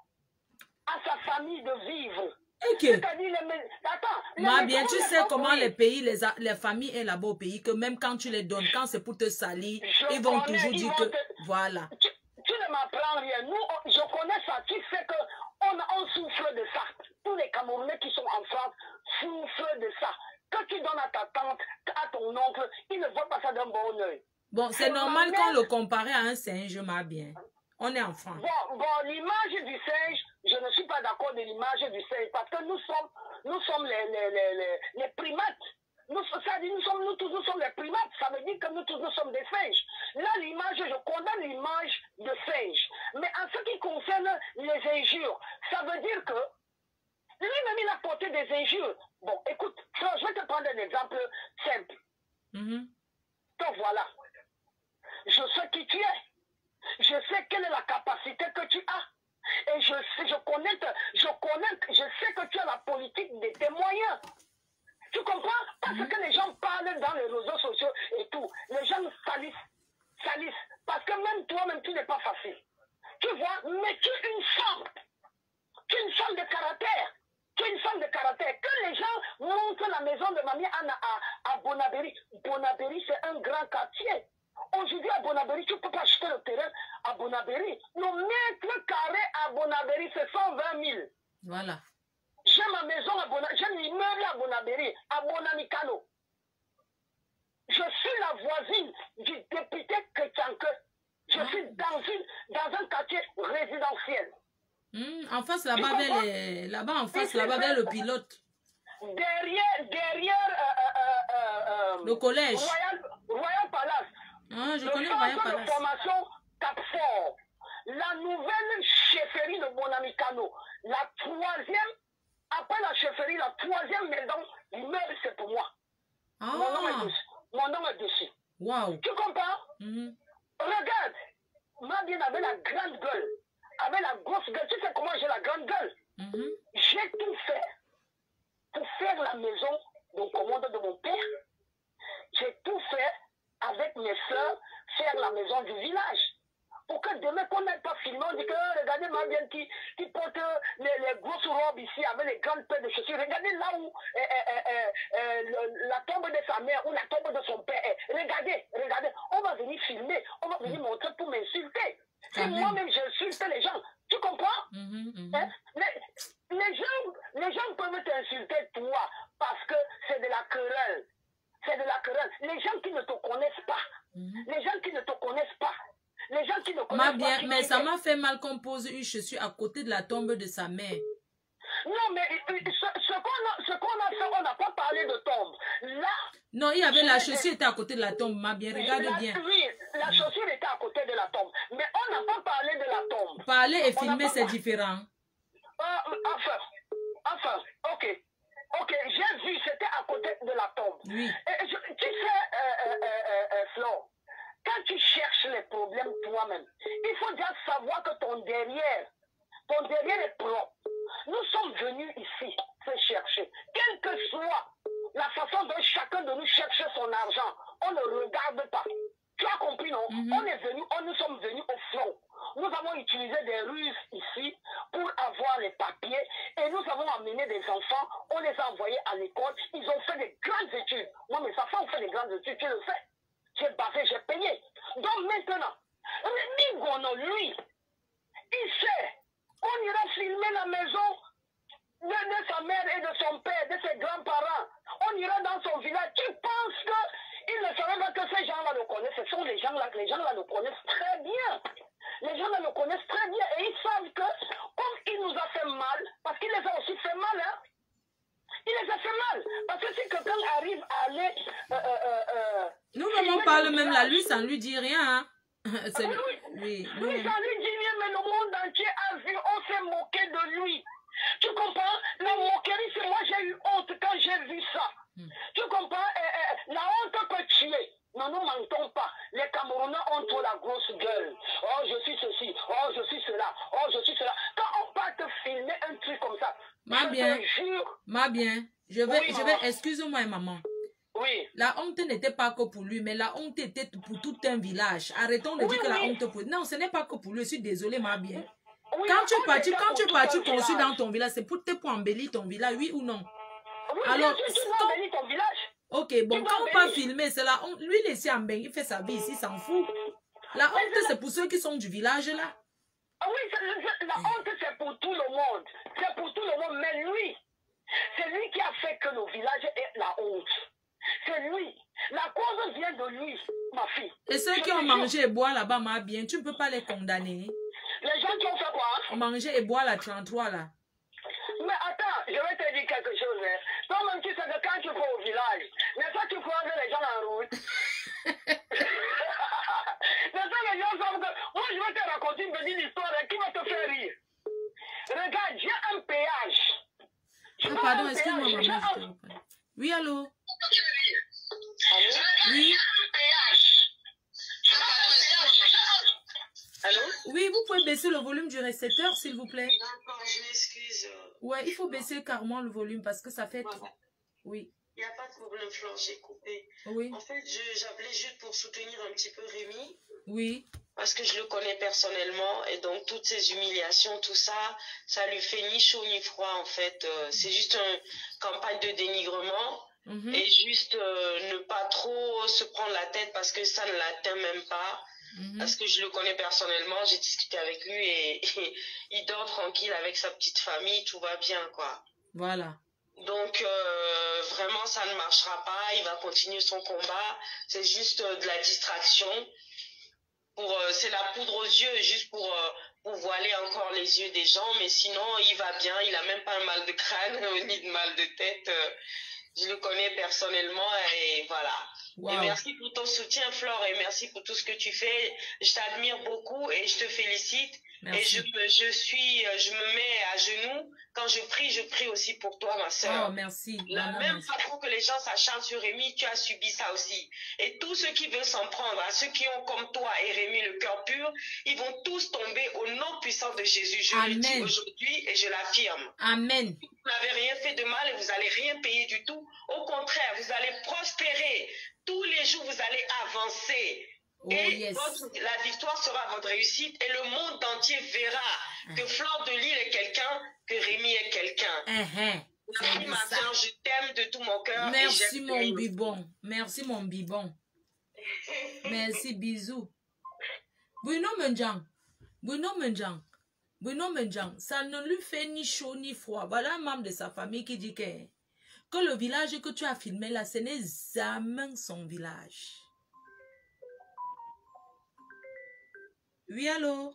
à sa famille de vivre. Okay. Attends, bien, tu sais comment les pays, les familles est là-bas au pays, que même quand tu les donnes, quand c'est pour te salir, ils vont toujours dire que... Voilà. Tu ne m'apprends rien. Nous, je connais ça. Tu sais qu'on souffre de ça. Tous les Camerounais qui sont en France souffrent de ça. Quand tu donnes à ta tante, à ton oncle, ils ne voient pas ça d'un bon oeil. Bon, c'est normal qu'on le compare à un singe, ma bien. On est en France. Bon, l'image du singe, je ne suis pas d'accord de l'image du singe parce que nous sommes les primates. Nous sommes les primates. Ça veut dire que nous tous nous sommes des singes. Là, l'image, je condamne l'image de singe. Mais en ce qui concerne les injures, ça veut dire que lui-même, il a porté des injures. Bon, écoute, je vais te prendre un exemple simple. Donc voilà. Je sais qui tu es. Je sais quelle est la capacité que tu as. Et je sais que tu as la politique de tes moyens. Tu comprends? Parce que les gens parlent dans les réseaux sociaux et tout. Les gens salissent. Parce que même toi-même, tu n'es pas facile. Tu vois, mais tu es une femme. Tu es une femme de caractère. Tu es une femme de caractère. Que les gens montrent la maison de Mamie Anna à Bonabéry. Bonabéry, c'est un grand quartier. Aujourd'hui, à Bonabéry, tu ne peux pas acheter le terrain à Bonabéry. Le mètre carré à Bonabéry, c'est 120 000. Voilà. J'ai ma maison à Bonabéry, j'ai un immeuble à Bonabéry, à Bonamicano. Je suis la voisine du député Kétianke. Je suis dans un quartier résidentiel. En face, là-bas, en face, là-bas, vers le pilote. Derrière le collège. Royal Palace. Ah, je connais Royal Palace. De formation Cap-Fort. La nouvelle chefferie de Bonamicano. La troisième, après la chefferie, la troisième maison, l'immeuble, c'est pour moi. Ah. Mon nom est dessus. Wow. Tu comprends? Regarde, ma bien avait la grande gueule. Avec la grosse gueule. Tu sais comment j'ai la grande gueule? J'ai tout fait pour faire la maison de commande de mon père. J'ai tout fait avec mes soeurs, faire la maison du village. Pour que demain, qu'on n'ait pas filmé, on dit que regardez ma bien qui porte les grosses robes ici avec les grandes paires de chaussures. Regardez là où la tombe de sa mère ou la tombe de son père est. Regardez. On va venir filmer, on va venir montrer pour m'insulter. Et moi-même, j'insulte les gens. Tu comprends? Hein? Les gens peuvent t'insulter, toi, parce que c'est de la querelle. C'est de la querelle. Les gens qui ne te connaissent pas. Les gens qui ne te connaissent pas. Les gens qui ne connaissent pas. Mais ça m'a fait mal qu'on pose une chaussure à côté de la tombe de sa mère. Non, mais ce qu'on a fait, on n'a pas parlé de tombe. Là. Non, il y avait la chaussure était à côté de la tombe, ma bien. Regarde bien. Oui, la chaussure était à côté de la tombe. Mais on n'a pas parlé de la tombe. Parler et filmer, c'est différent. Enfin, ok. Ok, j'ai vu, c'était à côté de la tombe. Oui. Tu sais, Flo, quand tu cherches les problèmes toi-même, il faut déjà savoir que ton derrière est propre. Nous sommes venus ici se chercher. Quelle que soit la façon dont chacun de nous cherche son argent, on ne regarde pas. Tu as compris, non? Nous sommes venus au front. Nous avons utilisé des ruses ici pour avoir les papiers et nous avons amené des enfants, on les a envoyés à l'école, ils ont fait des grandes études. Moi, mes enfants ont fait des grandes études, tu le sais. J'ai bavé, j'ai payé. Donc maintenant, Migono, lui, il sait, on ira filmer la maison de sa mère et de son père, de ses grands-parents. On ira dans son village. Tu penses qu'il ne savait pas que ces gens-là le connaissent? Ce sont les gens-là le connaissent très bien. Les gens-là le connaissent très bien et ils savent que, comme il nous a fait mal, parce qu'il les a aussi fait mal, hein, il les a fait mal. Parce que si quelqu'un arrive à aller... nous, on parle même là, lui, ça ne lui dit rien. Hein. Oui, ça lui dit rien, mais le monde entier a vu, on s'est moqué de lui. Tu comprends? La moquerie, c'est moi, j'ai eu honte quand j'ai vu ça. Tu comprends? La honte que tu es. Non, nous mentons pas. Les Camerounais ont trop la grosse gueule. Oh, je suis ceci. Oh, je suis cela. Oh, je suis cela. Quand on part te filmer un truc comme ça, je vais, excuse-moi, maman. Oui. La honte n'était pas que pour lui, mais la honte était pour tout un village. Arrêtons de dire que la honte pour... Non, ce n'est pas que pour lui. Je suis désolée, ma bien. Oui, Quand tu es parti construire dans village. ton village, c'est pour embellir ton village, oui ou non? Oui, alors, bien sûr, tu embellir ton village. Ok, bon, quand on va filmer, c'est la honte. Lui, il est ici en Bengue, il fait sa vie ici, il s'en fout. La honte, c'est pour ceux qui sont du village, là. Ah oui, la honte, c'est pour tout le monde. C'est pour tout le monde, mais lui, c'est lui qui a fait que le village ait la honte. C'est lui. La cause vient de lui, ma fille. Et ceux qui ont mangé et boire là-bas, ma bien, tu ne peux pas les condamner. Les gens qui ont fait quoi? Manger et boire la 33, là. Mais attends, je vais te dire quelque chose. Hein. Toi-même, tu sais que quand tu vas au village, n'est-ce pas, tu croises les gens en route. C'est ça, les gens savent que... Moi, je vais te raconter une petite histoire qui va te faire rire. Regarde, j'ai un péage. Ah, pardon, excuse-moi, maman. Oui, allô? Oui? Allô? Oui, vous pouvez baisser le volume du récepteur, s'il vous plaît. D'accord, je m'excuse. Ouais, il faut baisser carrément le volume parce que ça fait trop. Oui. Il n'y a pas de problème, Flore, j'ai coupé. Oui. En fait, j'appelais juste pour soutenir un petit peu Rémi. Oui. Parce que je le connais personnellement et donc toutes ces humiliations, tout ça, ça lui fait ni chaud ni froid en fait. C'est juste une campagne de dénigrement et juste ne pas trop se prendre la tête parce que ça ne l'atteint même pas. Parce que je le connais personnellement, j'ai discuté avec lui et il dort tranquille avec sa petite famille, tout va bien quoi. Voilà. Donc vraiment ça ne marchera pas, il va continuer son combat, c'est juste de la distraction. C'est la poudre aux yeux, juste pour voiler encore les yeux des gens, mais sinon il va bien, il a même pas un mal de crâne ni de mal de tête. Je le connais personnellement et voilà. Wow. Et merci pour ton soutien, Flore, et merci pour tout ce que tu fais. Je t'admire beaucoup et je te félicite. Merci. Et je me mets à genoux. Quand je prie aussi pour toi, ma soeur. Oh, merci. La même façon que les gens s'acharnent sur Rémi, tu as subi ça aussi. Et tous ceux qui veulent s'en prendre, à ceux qui ont comme toi et Rémi le cœur pur, ils vont tous tomber au nom puissant de Jésus. Je le dis aujourd'hui et je l'affirme. Amen. Vous n'avez rien fait de mal et vous n'allez rien payer du tout. Au contraire, vous allez prospérer. Tous les jours, vous allez avancer. Oh, et la victoire sera votre réussite et le monde entier verra que Flore de Lille est quelqu'un, que Rémi est quelqu'un. Merci ma soeur, je t'aime de tout mon cœur. Merci mon bibon. Merci mon bibon. Merci, bisous. Bruno Menjang. Ça ne lui fait ni chaud ni froid. Voilà un membre de sa famille qui dit que le village que tu as filmé là, ce n'est jamais son village. Oui, allô?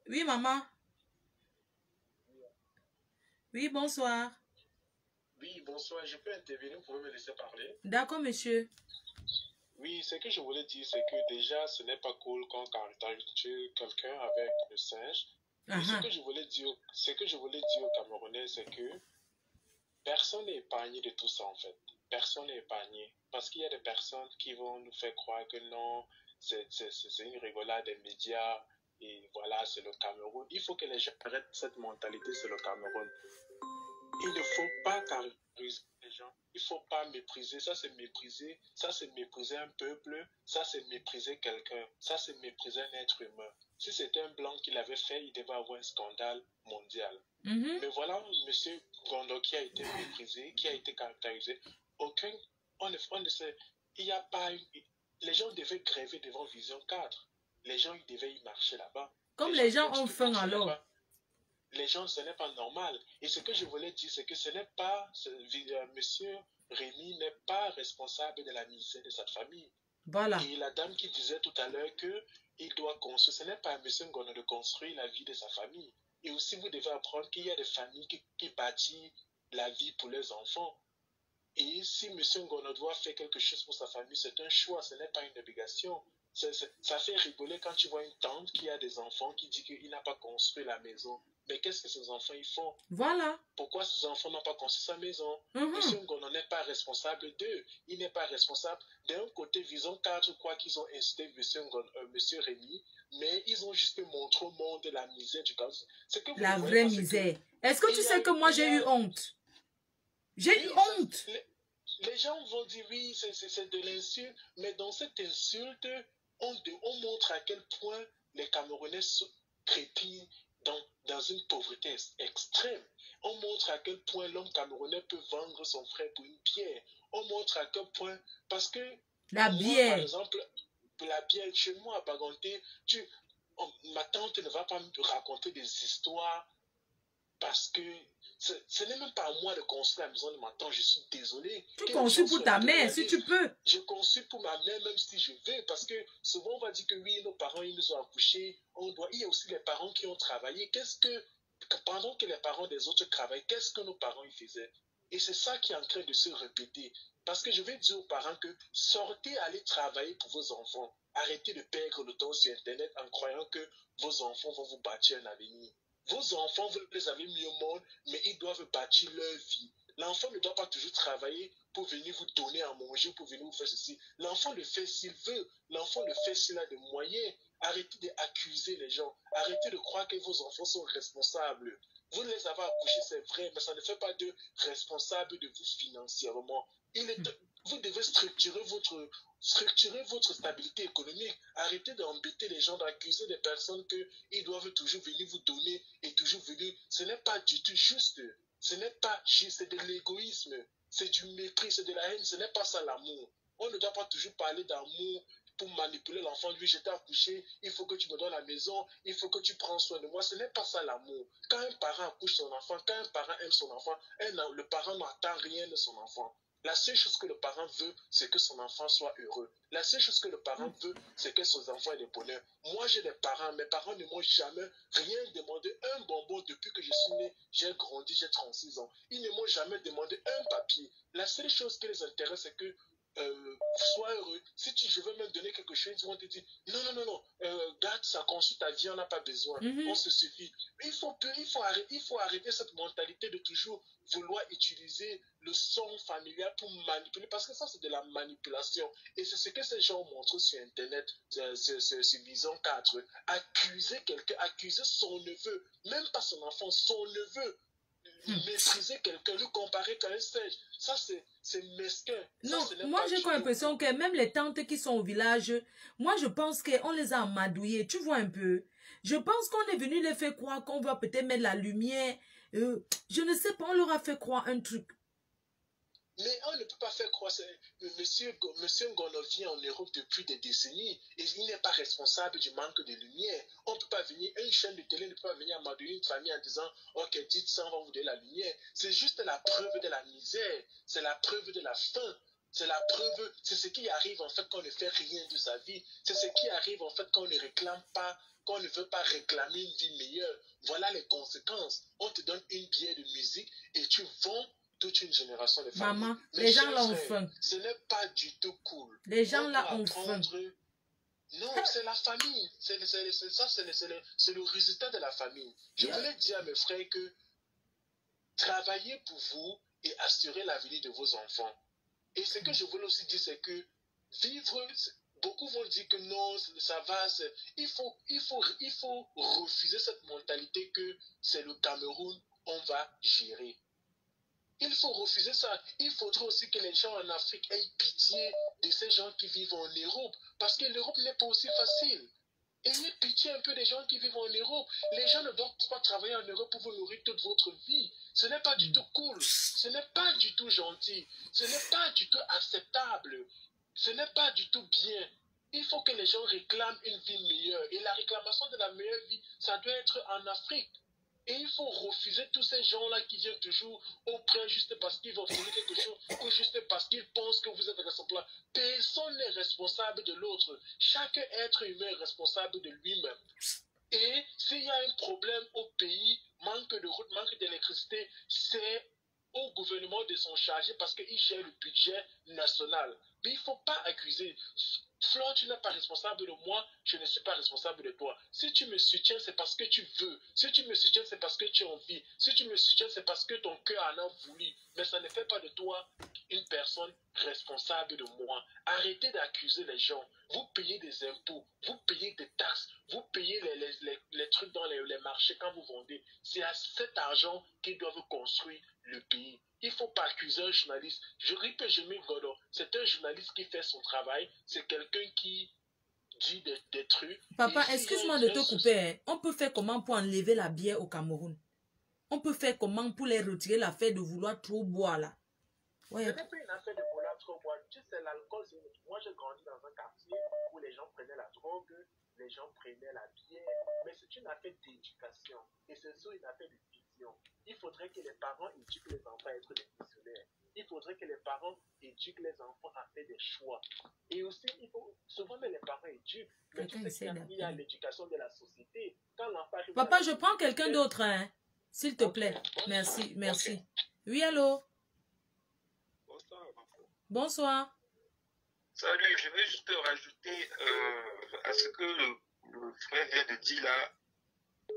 Oui, maman. Oui, bonsoir. Oui, bonsoir. Je peux intervenir, vous pouvez me laisser parler? D'accord, monsieur. Oui, ce que je voulais dire, c'est que déjà, ce n'est pas cool quand on caricature quelqu'un avec le singe. Ce que je voulais dire aux Camerounais, c'est que personne n'est épargné de tout ça, en fait. Personne n'est épargné. Parce qu'il y a des personnes qui vont nous faire croire que non, c'est une rigolade des médias et voilà, c'est le Cameroun. Il faut que les gens arrêtent cette mentalité, c'est le Cameroun. Il ne faut pas caractériser les gens. Il ne faut pas mépriser. Ça, c'est mépriser. Ça, c'est mépriser un peuple. Ça, c'est mépriser quelqu'un. Ça, c'est mépriser un être humain. Si c'était un blanc qui l'avait fait, il devait avoir un scandale mondial. Mais voilà, M. Gondo qui a été méprisé, qui a été caractérisé. On ne sait. Il n'y a pas les gens devaient gréver devant Vision 4. Les gens, ils devaient y marcher là-bas. Comme les gens ont faim alors. Les gens, ce n'est pas normal. Et ce que je voulais dire, c'est que ce n'est pas, monsieur Rémi n'est pas responsable de la misère de sa famille. Voilà. Et la dame qui disait tout à l'heure qu'il doit construire, ce n'est pas à monsieur Ngono de construire la vie de sa famille. Et aussi, vous devez apprendre qu'il y a des familles qui bâtissent la vie pour leurs enfants. Et si monsieur Ngono doit faire quelque chose pour sa famille, c'est un choix, ce n'est pas une obligation. Ça fait rigoler quand tu vois une tante qui a des enfants qui dit qu'il n'a pas construit la maison. Mais qu'est-ce que ces enfants ils font? Voilà. Pourquoi ces enfants n'ont pas construit sa maison? Monsieur Ngono n'est pas responsable d'eux. Il n'est pas responsable. D'un côté, Vision 4 croit qu'ils ont incité monsieur Rémi, mais ils ont juste montré au monde la misère du cas. La vraie misère. Est-ce que tu sais que moi j'ai eu honte? J'ai une honte. Les gens vont dire oui, c'est de l'insulte, mais dans cette insulte, on montre à quel point les Camerounais crépitent dans une pauvreté extrême. On montre à quel point l'homme camerounais peut vendre son frère pour une bière. On montre à quel point, parce que la moi, bière, par exemple, la bière chez moi à Baganté, ma tante ne va pas me raconter des histoires parce que ce n'est même pas à moi de construire la maison de ma tante, je suis désolé. Tu construis pour ta mère, si tu peux. Je construis pour ma mère, même si je veux, parce que souvent on va dire que oui, nos parents, ils nous ont accouchés, il y a aussi les parents qui ont travaillé. Pendant que les parents des autres travaillent, qu'est-ce que nos parents ils faisaient? Et c'est ça qui est en train de se répéter. Parce que je vais dire aux parents que sortez, allez travailler pour vos enfants. Arrêtez de perdre le temps sur Internet en croyant que vos enfants vont vous bâtir un avenir. Vos enfants, vous les avez mis au monde, mais ils doivent bâtir leur vie. L'enfant ne doit pas toujours travailler pour venir vous donner à manger, pour venir vous faire ceci. L'enfant le fait s'il veut. L'enfant le fait s'il a des moyens. Arrêtez d'accuser les gens. Arrêtez de croire que vos enfants sont responsables. Vous les avez accouchés, c'est vrai, mais ça ne fait pas d'eux responsables de vous financièrement. Vous devez structurer votre stabilité économique. Arrêtez d'embêter les gens, d'accuser des personnes qu'ils doivent toujours venir vous donner et toujours venir. Ce n'est pas du tout juste. Ce n'est pas juste, c'est de l'égoïsme. C'est du mépris, c'est de la haine. Ce n'est pas ça l'amour. On ne doit pas toujours parler d'amour pour manipuler l'enfant. Lui, je t'ai accouché, il faut que tu me donnes la maison, il faut que tu prends soin de moi. Ce n'est pas ça l'amour. Quand un parent accouche son enfant, quand un parent aime son enfant, le parent n'attend rien de son enfant. La seule chose que le parent veut, c'est que son enfant soit heureux. La seule chose que le parent veut, c'est que ses enfants aient le bonheur. Moi, j'ai des parents. Mes parents ne m'ont jamais rien demandé. Un bonbon depuis que je suis né, j'ai grandi, j'ai 36 ans. Ils ne m'ont jamais demandé un papier. La seule chose qui les intéresse, c'est que sois heureux. Si je veux même donner quelque chose, ils vont te dire non, garde ça, construis ta vie, on n'a pas besoin. On se suffit. Il faut arrêter cette mentalité de toujours vouloir utiliser le son familial pour manipuler, parce que ça c'est de la manipulation et c'est ce que ces gens montrent sur internet, sur Bison 4. Accuser quelqu'un, accuser son neveu, même pas son enfant, son neveu, mépriser quelqu'un, lui comparer qu'à un stage, ça c'est mesquin. Non, moi j'ai comme l'impression que même les tantes qui sont au village, moi je pense qu'on les a amadouillées, tu vois un peu. Je pense qu'on est venu les faire croire qu'on va peut-être mettre la lumière. Je ne sais pas, on leur a fait croire un truc. Mais on ne peut pas faire croire. Monsieur Ngono vient en Europe depuis des décennies et il n'est pas responsable du manque de lumière. On ne peut pas venir, une chaîne de télé ne peut pas venir amadouiller une famille en disant ok, dites ça, on va vous donner la lumière. C'est juste la preuve de la misère, c'est la preuve de la faim. C'est la preuve, c'est ce qui arrive en fait quand on ne fait rien de sa vie. C'est ce qui arrive en fait quand on ne réclame pas, quand on ne veut pas réclamer une vie meilleure. Voilà les conséquences. On te donne une bière de musique et tu vends toute une génération de familles. Maman, les gens là ont faim. Ce n'est pas du tout cool. Les gens là ont faim. Non, c'est la famille. C'est le résultat de la famille. Je voulais dire à mes frères que travaillez pour vous et assurez l'avenir de vos enfants. Et ce que je voulais aussi dire, c'est que vivre, beaucoup vont dire que non, ça va, il faut refuser cette mentalité que c'est le Cameroun, on va gérer. Il faut refuser ça. Il faudrait aussi que les gens en Afrique aient pitié de ces gens qui vivent en Europe, parce que l'Europe n'est pas aussi facile. Ayez pitié un peu des gens qui vivent en Europe. Les gens ne doivent pas travailler en Europe pour vous nourrir toute votre vie. Ce n'est pas du tout cool. Ce n'est pas du tout gentil. Ce n'est pas du tout acceptable. Ce n'est pas du tout bien. Il faut que les gens réclament une vie meilleure. Et la réclamation de la meilleure vie, ça doit être en Afrique. Et il faut refuser tous ces gens-là qui viennent toujours auprès juste parce qu'ils vont faire quelque chose ou juste parce qu'ils pensent que vous êtes responsable. Personne n'est responsable de l'autre. Chaque être humain est responsable de lui-même. Et s'il y a un problème au pays, manque de route, manque d'électricité, c'est au gouvernement de s'en charger parce qu'il gère le budget national. Mais il ne faut pas accuser. Flore, tu n'es pas responsable de moi, je ne suis pas responsable de toi. Si tu me soutiens, c'est parce que tu veux. Si tu me soutiens, c'est parce que tu as envie. Si tu me soutiens, c'est parce que ton cœur en a voulu. Mais ça ne fait pas de toi une personne responsable de moi. Arrêtez d'accuser les gens. Vous payez des impôts, vous payez des taxes, vous payez les trucs dans les marchés quand vous vendez. C'est à cet argent qu'ils doivent construire le pays. Il ne faut pas accuser un journaliste. Je répète, Jemil Godon, c'est un journaliste qui fait son travail. C'est quelqu'un qui dit des trucs. Papa, excuse-moi de te couper. Hein. On peut faire comment pour enlever la bière au Cameroun? On peut faire comment pour les retirer l'affaire de vouloir trop boire là? Ouais. Ce n'est pas une affaire de vouloir trop boire. Tu sais, l'alcool, moi j'ai grandi dans un quartier où les gens prenaient la drogue, les gens prenaient la bière, mais c'est une affaire d'éducation. Et c'est aussi une affaire de vision. Il faudrait que les parents éduquent les enfants à être des visionnaires. Il faudrait que les parents éduquent les enfants à faire des choix. Et aussi, il faut souvent les parents éduquent. Mais tu sais qu'il y a l'éducation de la société. Quand l'enfant... Papa, je prends quelqu'un d'autre, hein. S'il te plaît. Merci, merci. Okay. Oui, allô? Bonsoir. Bonsoir. Salut, je veux juste rajouter à ce que le frère vient de dire là.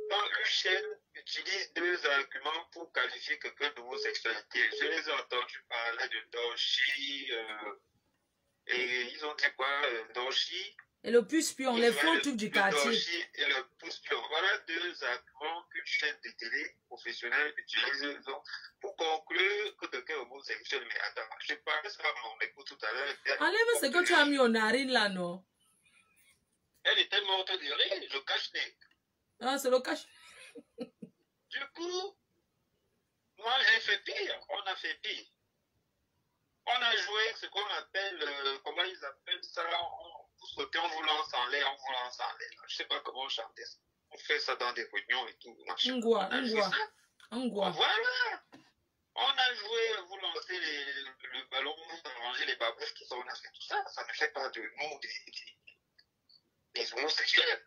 Quand une chaîne utilise deux arguments pour qualifier quelqu'un d'homosexualité, je les ai entendus parler de Dorchi, et ils ont dit quoi, Dorchi. Et le puce-pion, les faux trucs du quartier. Et le puce-pion. Voilà deux arguments qu'une chaîne de télé professionnelle utilise pour conclure que quelqu'un est homosexuel. Mais attends, je parlais ça à mon épouse tout à l'heure. Enlève ce que tu as mis aux narines là, non? Elle était morte de rire, je cache-nez. Ah, c'est le cache. Du coup, moi j'ai fait pire, on a fait pire. On a joué ce qu'on appelle, comment ils appellent ça, pour sauter, on vous lance en l'air, Je sais pas comment chanter ça. On fait ça dans des réunions et tout. Ngwa. Voilà. On a joué, vous lancez le ballon, vous arrangez les babouches, tout ça, on a fait tout ça. Ça ne fait pas de nous des homosexuels.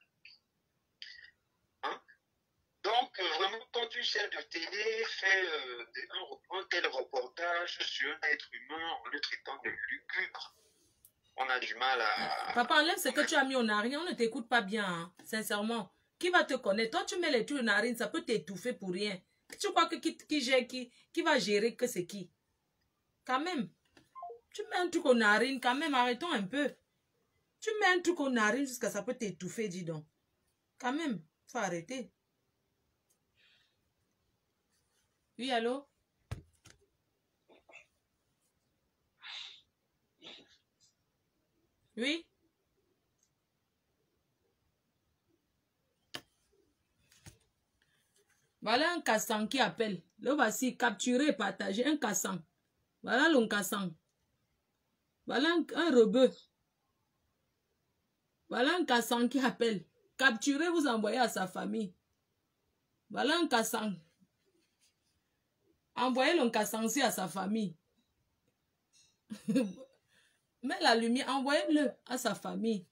Hein? Donc, vraiment, quand une chaîne de télé fait un tel reportage sur un être humain en le traitant de lugubre, on a du mal à... Papa, enlève ce que tu as mis aux narines, on ne t'écoute pas bien, hein, sincèrement. Qui va te connaître? Toi, tu mets les trucs aux narines, ça peut t'étouffer pour rien. Tu crois que qui va gérer que c'est qui? Quand même. Tu mets un truc aux narines, quand même, arrêtons un peu. Tu mets un truc aux narines jusqu'à ça peut t'étouffer, dis donc. Quand même, faut arrêter. Oui, allô? Oui? Voilà un cassant qui appelle. Le voici, capturer et partager. Un cassant. Voilà le cassant. Voilà un rebeu. Voilà un cassant qui appelle. Capturez, vous envoyez à sa famille. Voilà un cassant. Envoyez le cassant à sa famille. Mets la lumière, envoyez-le à sa famille.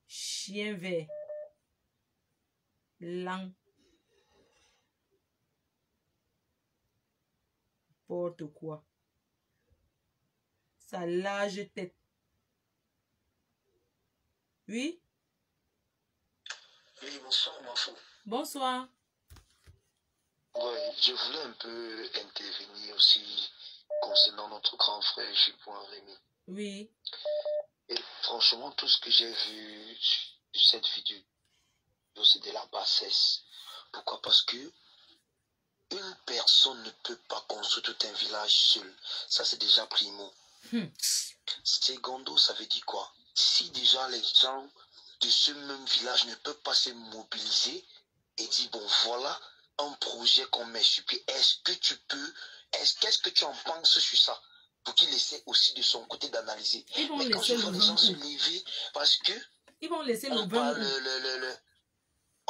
Chien vert. Lent. N'importe quoi. Sa large tête. Oui? Oui, bonsoir, ma fou. Bonsoir. Ouais, je voulais un peu intervenir aussi concernant notre grand frère Chipoin Rémi. Oui. Et franchement, tout ce que j'ai vu sur cette vidéo, c'est de la bassesse. Pourquoi? Parce que une personne ne peut pas construire tout un village seul. Ça, c'est déjà primo. Secondo, ça veut dire quoi? Si déjà les gens de ce même village ne peuvent pas se mobiliser et dire, bon, voilà un projet qu'on met sur pied. Qu'est-ce que tu en penses sur ça? Pour qu'il essaie aussi de son côté d'analyser. Mais quand je vois les gens se lever, parce que ils vont laisser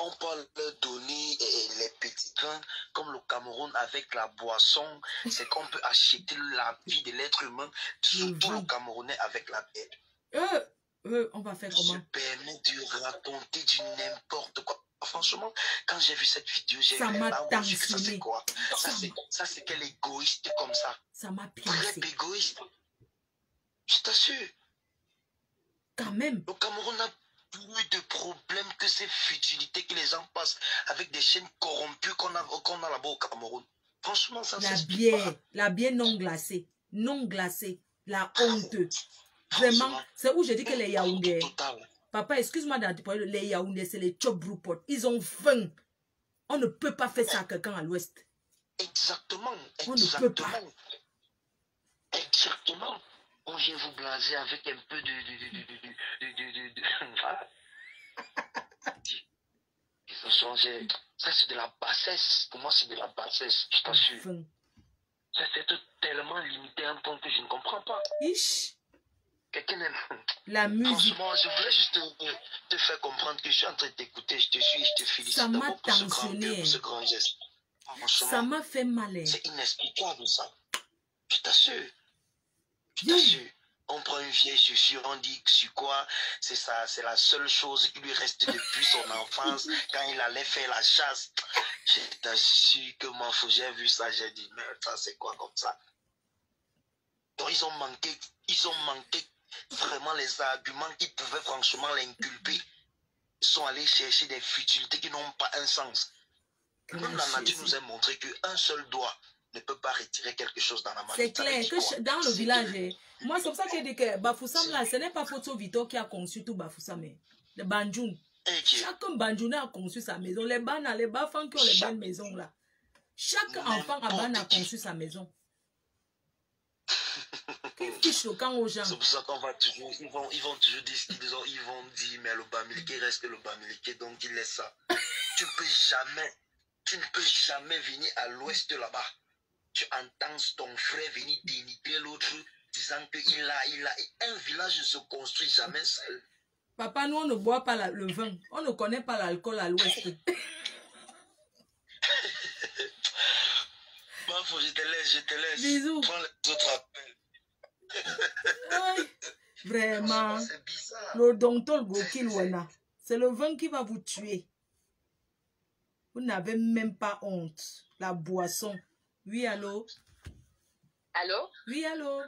on parle de donner les petits grains comme le Cameroun avec la boisson, c'est qu'on peut acheter la vie de l'être humain, surtout le Camerounais avec la bière. On va faire comment? Se permet de raconter du n'importe quoi. Franchement, quand j'ai vu cette vidéo, j'ai vu ça, c'est quoi? Ça, c'est quel égoïste comme ça. Ça m'a pincé. Très égoïste. Je t'assure. Quand même. Le Cameroun a plus de problèmes que ces futilités que les gens passent avec des chaînes corrompues qu'on a là-bas au Cameroun. Franchement, ça la bière non glacée. Non glacée. La honte. Vraiment, c'est où j'ai dit que les Yaoundés. Papa, excuse-moi d'entendre, les Yaoundés, c'est les Chop Brewport. Ils ont faim. On ne peut pas faire ça à quelqu'un à l'ouest. Exactement. On ne peut pas. Exactement. On vient vous blaser avec un peu de ils ont changé. Ça, c'est de la bassesse. Pour moi, c'est de la bassesse. Je t'assure. Ça, c'est tellement limité un temps que je ne comprends pas. Quelqu'un aime. La musique. Franchement, je voulais juste te faire comprendre que je suis en train de t'écouter. Je te suis, je te félicite. Ça m'a tensionné. Pour ce grand geste. Ça m'a fait mal. C'est inexplicable, ça. Je t'assure. Je t'assure. On prend une vieille chaussure, on dit sur quoi, c'est ça, c'est la seule chose qui lui reste depuis son enfance, quand il allait faire la chasse. Je t'assure que moi, j'ai vu ça, j'ai dit, mais ça c'est quoi comme ça? Donc ils ont manqué vraiment les arguments qui pouvaient franchement l'inculper. Ils sont allés chercher des futilités qui n'ont pas un sens. Même la nature nous a montré qu'un seul doigt ne peut pas retirer quelque chose dans la main. C'est clair que dans le village, moi c'est pour ça que je dis que Bafoussam là, ce n'est pas Photo Vito qui a conçu tout Bafoussam. Le Banjoun. Chaque Banjoun a conçu sa maison. Les Bafans qui ont les belles maisons là. Chaque enfant à Ban a conçu sa maison. Qui fiche le camp aux gens. C'est pour ça qu'on va toujours, ils vont toujours dire ce qu'ils ont, ils vont dire, mais le Bamileke reste le Bamileke, donc il laisse ça. Tu ne peux jamais venir à l'ouest là-bas. Tu entends ton frère venir dénigrer l'autre, disant qu'il a un village ne se construit jamais seul. Papa, nous on ne boit pas le vin, on ne connaît pas l'alcool à l'ouest. Je te laisse. Bisous. Prends les autres appels. Vraiment. Le docteur Gokilwana, c'est le vin qui va vous tuer. Vous n'avez même pas honte. La boisson. Oui, allô? Allô? Oui, allô?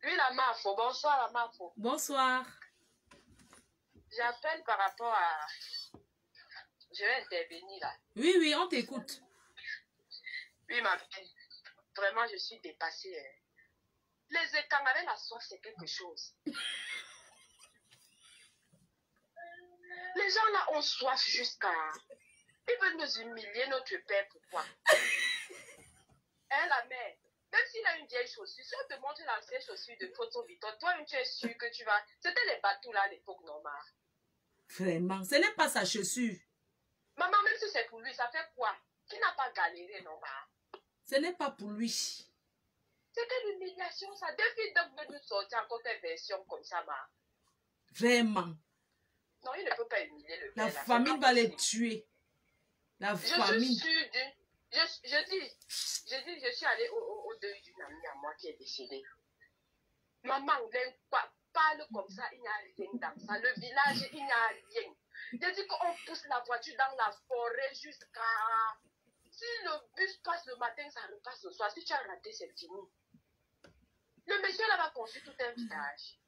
Oui, la Mafo. Bonsoir, la Mafo. Bonsoir. J'appelle par rapport à... Je vais intervenir là. Oui, oui, on t'écoute. Oui, ma fille. Vraiment, je suis dépassée. Les étangs avec la soif, c'est quelque chose. Les gens là ont soif jusqu'à... Ils veulent nous humilier, notre père, pourquoi? La mère, même s'il a une vieille chaussure, si on te montre l'ancienne chaussure de Photo Vito, toi, tu es sûr que tu vas... C'était les bateaux là à l'époque normale. Vraiment, ce n'est pas sa chaussure. Maman, même si c'est pour lui, ça fait quoi? Qui n'a pas galéré normal? Ce n'est pas pour lui. C'est que l'humiliation, ça. Deux filles doivent nous sortir encore des versions comme ça, ma. Vraiment. Non, il ne peut pas humilier le La père. famille va les tuer. La famille. Je suis allée au deuil d'une amie à moi qui est décédée. Maman, parle comme ça, il n'y a rien dans ça. Le village, il n'y a rien. Je dis qu'on pousse la voiture dans la forêt jusqu'à... Si le bus passe le matin, ça repasse le soir. Si tu as raté, c'est fini. Le monsieur là va construire tout un village.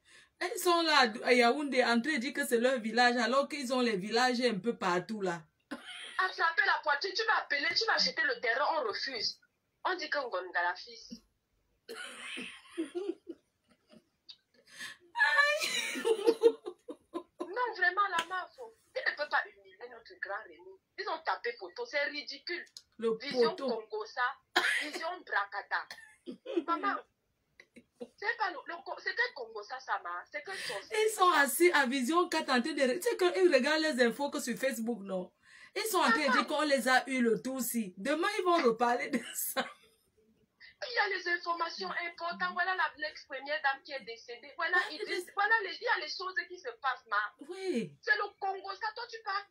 Ils sont là à Yaoundé en train de dire que c'est leur village alors qu'ils ont les villages un peu partout là. Attraper la voiture, tu vas appeler, tu vas acheter le terrain, on refuse. On dit qu'on gagne la fils. Non, vraiment, la Mafo. Il ne peut pas humilier notre grand Rémi. Ils ont tapé poteau, c'est ridicule. Vision Congosa, vision Bracata. Maman, c'est pas c'est que Congosa, ça marche. C'est que ils sont assis à Vision 4 en train de... Tu sais qu'ils regardent les infos que sur Facebook, non? Ils sont en train de dire qu'on les a eu le tout aussi. Demain, ils vont reparler de ça. Il y a les informations importantes. Voilà l'ex-première dame qui est décédée. Voilà, il y a les choses qui se passent, ma. Oui. C'est le Congo. Ça, toi, tu pars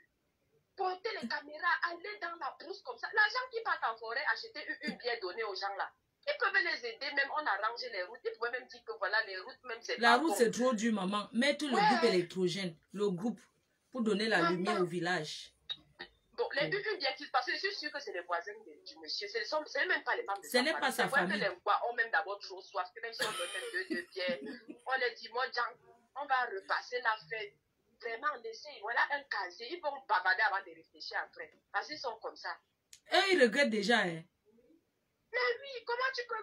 porter les caméras, aller dans la brousse comme ça. L'argent qui part en forêt, acheter une bière donnée aux gens là. Ils peuvent les aider, même on a rangé les routes. Ils pouvaient même dire que voilà, les routes, même c'est... La route, c'est trop dur, maman. Mettre le groupe électrogène, le groupe, pour donner la lumière au village. Bon, les une bière qui se passent, je suis sûre que c'est les voisins du monsieur. Ce n'est même pas les femmes de sa famille. Ce n'est pas sa famille. Les voix ont même d'abord trop soif. Même si on donne deux bières, on les dit, moi, on va repasser la fête. Vraiment, laissez, voilà un casier. Ils vont bavarder avant de réfléchir après. Parce qu'ils sont comme ça. Et ils regrettent déjà, hein. Mais oui, comment tu peux...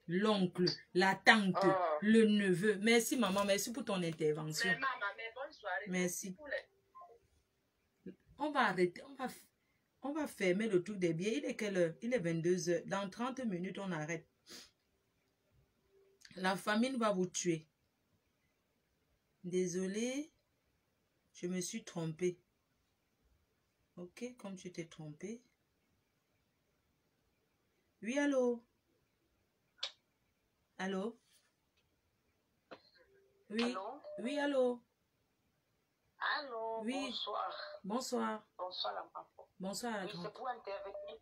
L'oncle, la tante, le neveu. Merci, maman. Merci pour ton intervention. Mais maman, bonne soirée. Merci. On va arrêter. On va fermer le truc des billets. Il est quelle heure? Il est 22 heures. Dans 30 minutes, on arrête. La famine va vous tuer. Désolée, je me suis trompée. Ok, comme tu t'es trompée. Oui, allô? Allô? Oui. Allô? Oui, allô? Allô, oui. Bonsoir. Bonsoir. Bonsoir, la maman. Bonsoir à oui, toi. c'est pour intervenir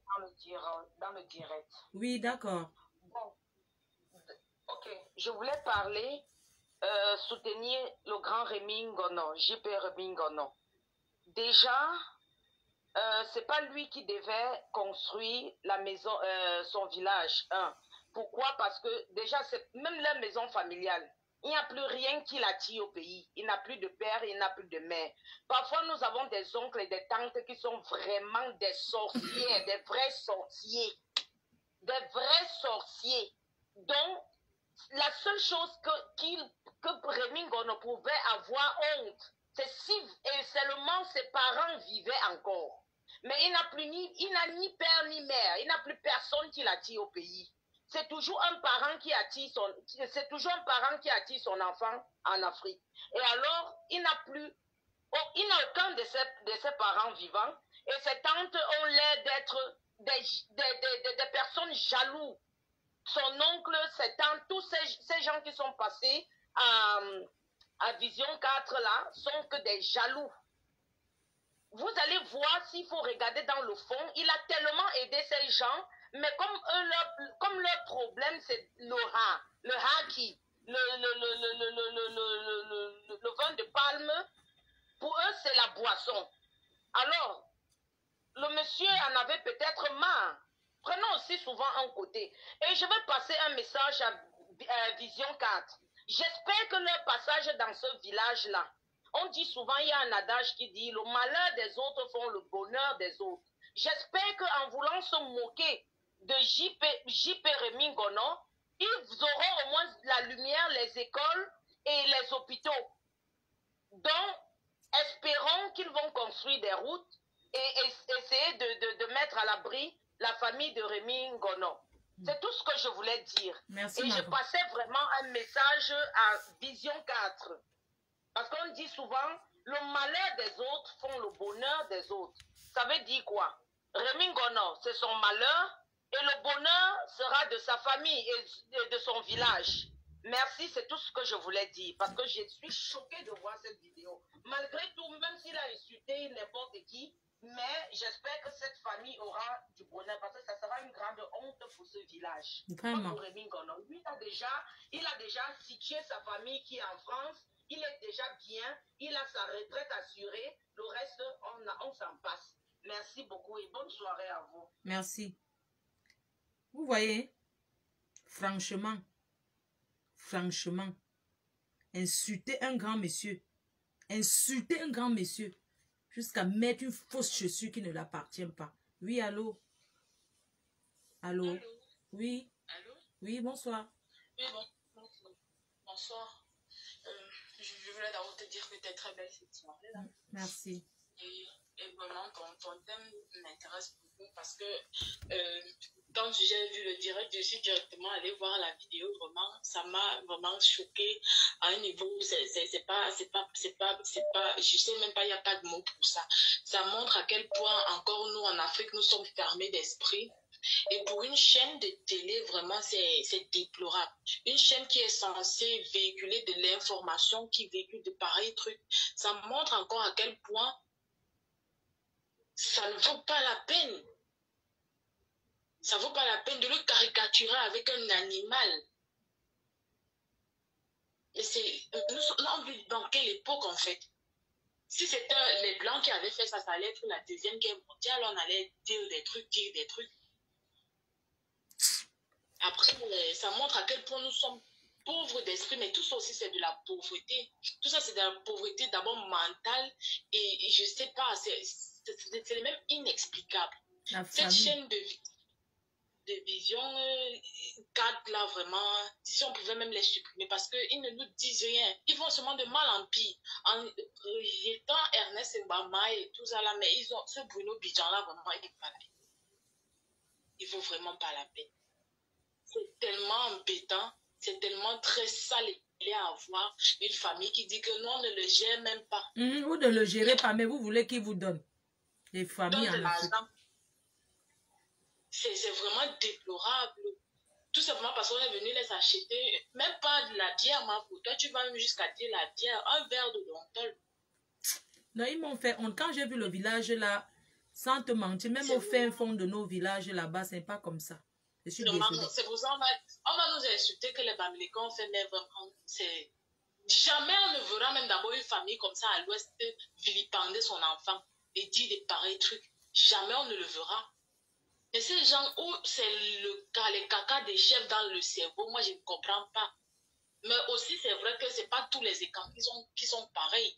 dans le direct. Oui, d'accord. Bon, ok. Je voulais parler, soutenir le grand Rémi Ngono, JP Rémi Ngono. Déjà, c'est pas lui qui devait construire la maison, son village. Pourquoi? Parce que déjà, c'est même la maison familiale. Il n'y a plus rien qui l'attire au pays. Il n'a plus de père, il n'a plus de mère. Parfois, nous avons des oncles et des tantes qui sont vraiment des sorciers, des vrais sorciers. Des vrais sorciers. Donc, la seule chose que Rémi Ngono pouvait avoir honte, c'est si et seulement ses parents vivaient encore. Mais il n'a ni père ni mère. Il n'a plus personne qui l'attire au pays. C'est toujours un parent qui attire son enfant en Afrique. Et alors, il n'a aucun de ses parents vivants. Et ses tantes ont l'air d'être des personnes jalouses. Son oncle, ses tantes, tous ces gens qui sont passés à Vision 4 là, sont que des jaloux. Vous allez voir, s'il faut regarder dans le fond, il a tellement aidé ces gens, mais comme leur problème, c'est le haki, le vin de palme, pour eux, c'est la boisson. Alors, le monsieur en avait peut-être marre. Prenons aussi souvent un côté. Et je vais passer un message à Vision 4. J'espère que leur passage dans ce village-là, on dit souvent, il y a un adage qui dit, le malheur des autres font le bonheur des autres. J'espère qu'en voulant se moquer de JP Rémi Ngono, ils auront au moins la lumière, les écoles et les hôpitaux. Donc, espérons qu'ils vont construire des routes et essayer de mettre à l'abri la famille de Rémi Ngono. C'est tout ce que je voulais dire. Merci, et je passais vraiment un message à Vision 4. Parce qu'on dit souvent, le malheur des autres font le bonheur des autres. Ça veut dire quoi? Rémi Ngono, c'est son malheur et le bonheur sera de sa famille et de son village. Merci, c'est tout ce que je voulais dire. Parce que je suis choquée de voir cette vidéo. Malgré tout, même s'il a insulté n'importe qui, mais j'espère que cette famille aura du bonheur parce que ça sera une grande honte pour ce village. Vraiment. Pour Rémi Ngono. Lui, il a déjà situé sa famille qui est en France. Il est déjà bien. Il a sa retraite assurée. Le reste, on s'en passe. Merci beaucoup et bonne soirée à vous. Merci. Vous voyez, franchement, insulter un grand monsieur, jusqu'à mettre une fausse chaussure qui ne l'appartient pas. Oui, allô? Allô? Allô? Oui? Allô? Oui, bonsoir. Oui, bonsoir. Je voulais d'abord te dire que tu es très belle cette soirée-là. Merci. Et vraiment, ton thème m'intéresse beaucoup parce que quand j'ai vu le direct, je suis directement allée voir la vidéo. Vraiment, ça m'a vraiment choquée à un niveau où c'est pas, je sais même pas, il n'y a pas de mots pour ça. Ça montre à quel point encore nous en Afrique, nous sommes fermés d'esprit. Et pour une chaîne de télé, vraiment, c'est déplorable. Une chaîne qui est censée véhiculer de l'information, qui véhicule de pareils trucs, ça montre encore à quel point ça ne vaut pas la peine. Ça ne vaut pas la peine de le caricaturer avec un animal. Et on vit dans quelle époque, en fait? Si c'était les Blancs qui avaient fait ça, ça allait être la Deuxième Guerre mondiale, on allait dire des trucs. Après, ça montre à quel point nous sommes pauvres d'esprit, mais tout ça aussi, c'est de la pauvreté. Tout ça, c'est de la pauvreté d'abord mentale, et je sais pas, c'est même inexplicable. Cette chaîne de vie, de vision 4 là, vraiment, si on pouvait même les supprimer parce qu'ils ne nous disent rien. Ils vont seulement de mal en pire. En rejetant Ernest Mbama et tout ça là, mais ils ont ce Bruno Bidjan là, vraiment, il n'est pas là. Il vaut vraiment pas la peine. C'est tellement embêtant, c'est tellement très sale à avoir une famille qui dit que non, on ne le gère même pas. Vous ne le gérez pas, mais vous voulez qu'il vous donne. Les familles Donne de en Afrique. l'argent. C'est vraiment déplorable. Tout simplement parce qu'on est venu les acheter, même pas de la bière, ma pour toi, tu vas même jusqu'à dire la bière, un verre de Dontol. Non, ils m'ont fait honte. Quand j'ai vu le village là, sans te mentir, même au fin fond de nos villages là-bas, c'est pas comme ça. Je suis désolée. C'est pour ça on va nous insulter que les Bamilekans ont fait, mais vraiment, c'est... Jamais on ne verra même d'abord une famille comme ça à l'ouest vilipender son enfant et dire des pareils trucs. Jamais on ne le verra. Mais ces gens où c'est les caca des chefs dans le cerveau, moi je ne comprends pas. Mais aussi c'est vrai que c'est pas tous les écans qui sont pareils.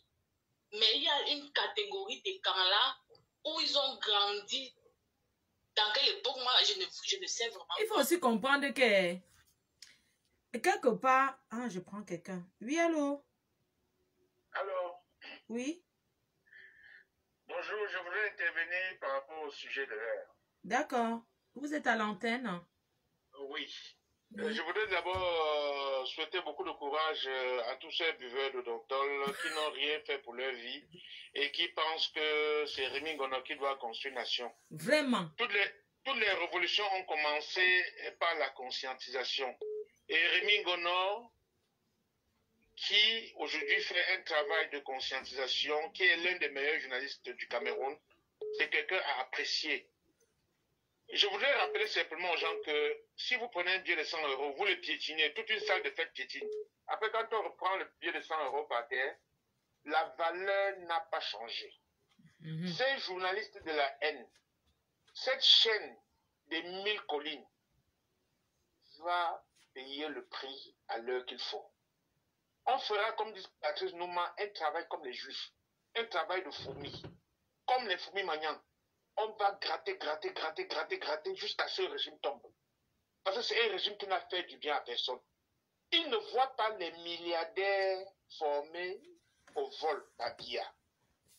Mais il y a une catégorie d'écans là où ils ont grandi. Dans quelle époque, moi je ne sais vraiment pas. Il faut aussi comprendre que quelque part... Ah, je prends quelqu'un. Oui, allô? Allô? Oui? Bonjour, je voudrais intervenir par rapport au sujet de l'air. D'accord. Vous êtes à l'antenne? Oui. Je voudrais d'abord souhaiter beaucoup de courage à tous ces buveurs de Dontol qui n'ont rien fait pour leur vie et qui pensent que c'est Rémi Ngono qui doit construire une nation. Vraiment. Toutes les révolutions ont commencé par la conscientisation. Et Rémi Ngono, qui aujourd'hui fait un travail de conscientisation, qui est l'un des meilleurs journalistes du Cameroun, c'est quelqu'un à apprécier. Je voudrais rappeler simplement aux gens que si vous prenez un billet de 100 €, vous le piétinez, toute une salle de fête piétine. Après, quand on reprend le billet de 100 € par terre, la valeur n'a pas changé. Ces journalistes de la haine, cette chaîne des 1000 collines, va payer le prix à l'heure qu'il faut. On fera, comme dit Patrice Nouma, un travail comme les Juifs, un travail de fourmis, comme les fourmis maniants. On va gratter jusqu'à ce que le régime tombe. Parce que c'est un régime qui n'a fait du bien à personne. Il ne voit pas les milliardaires formés au vol par Biya.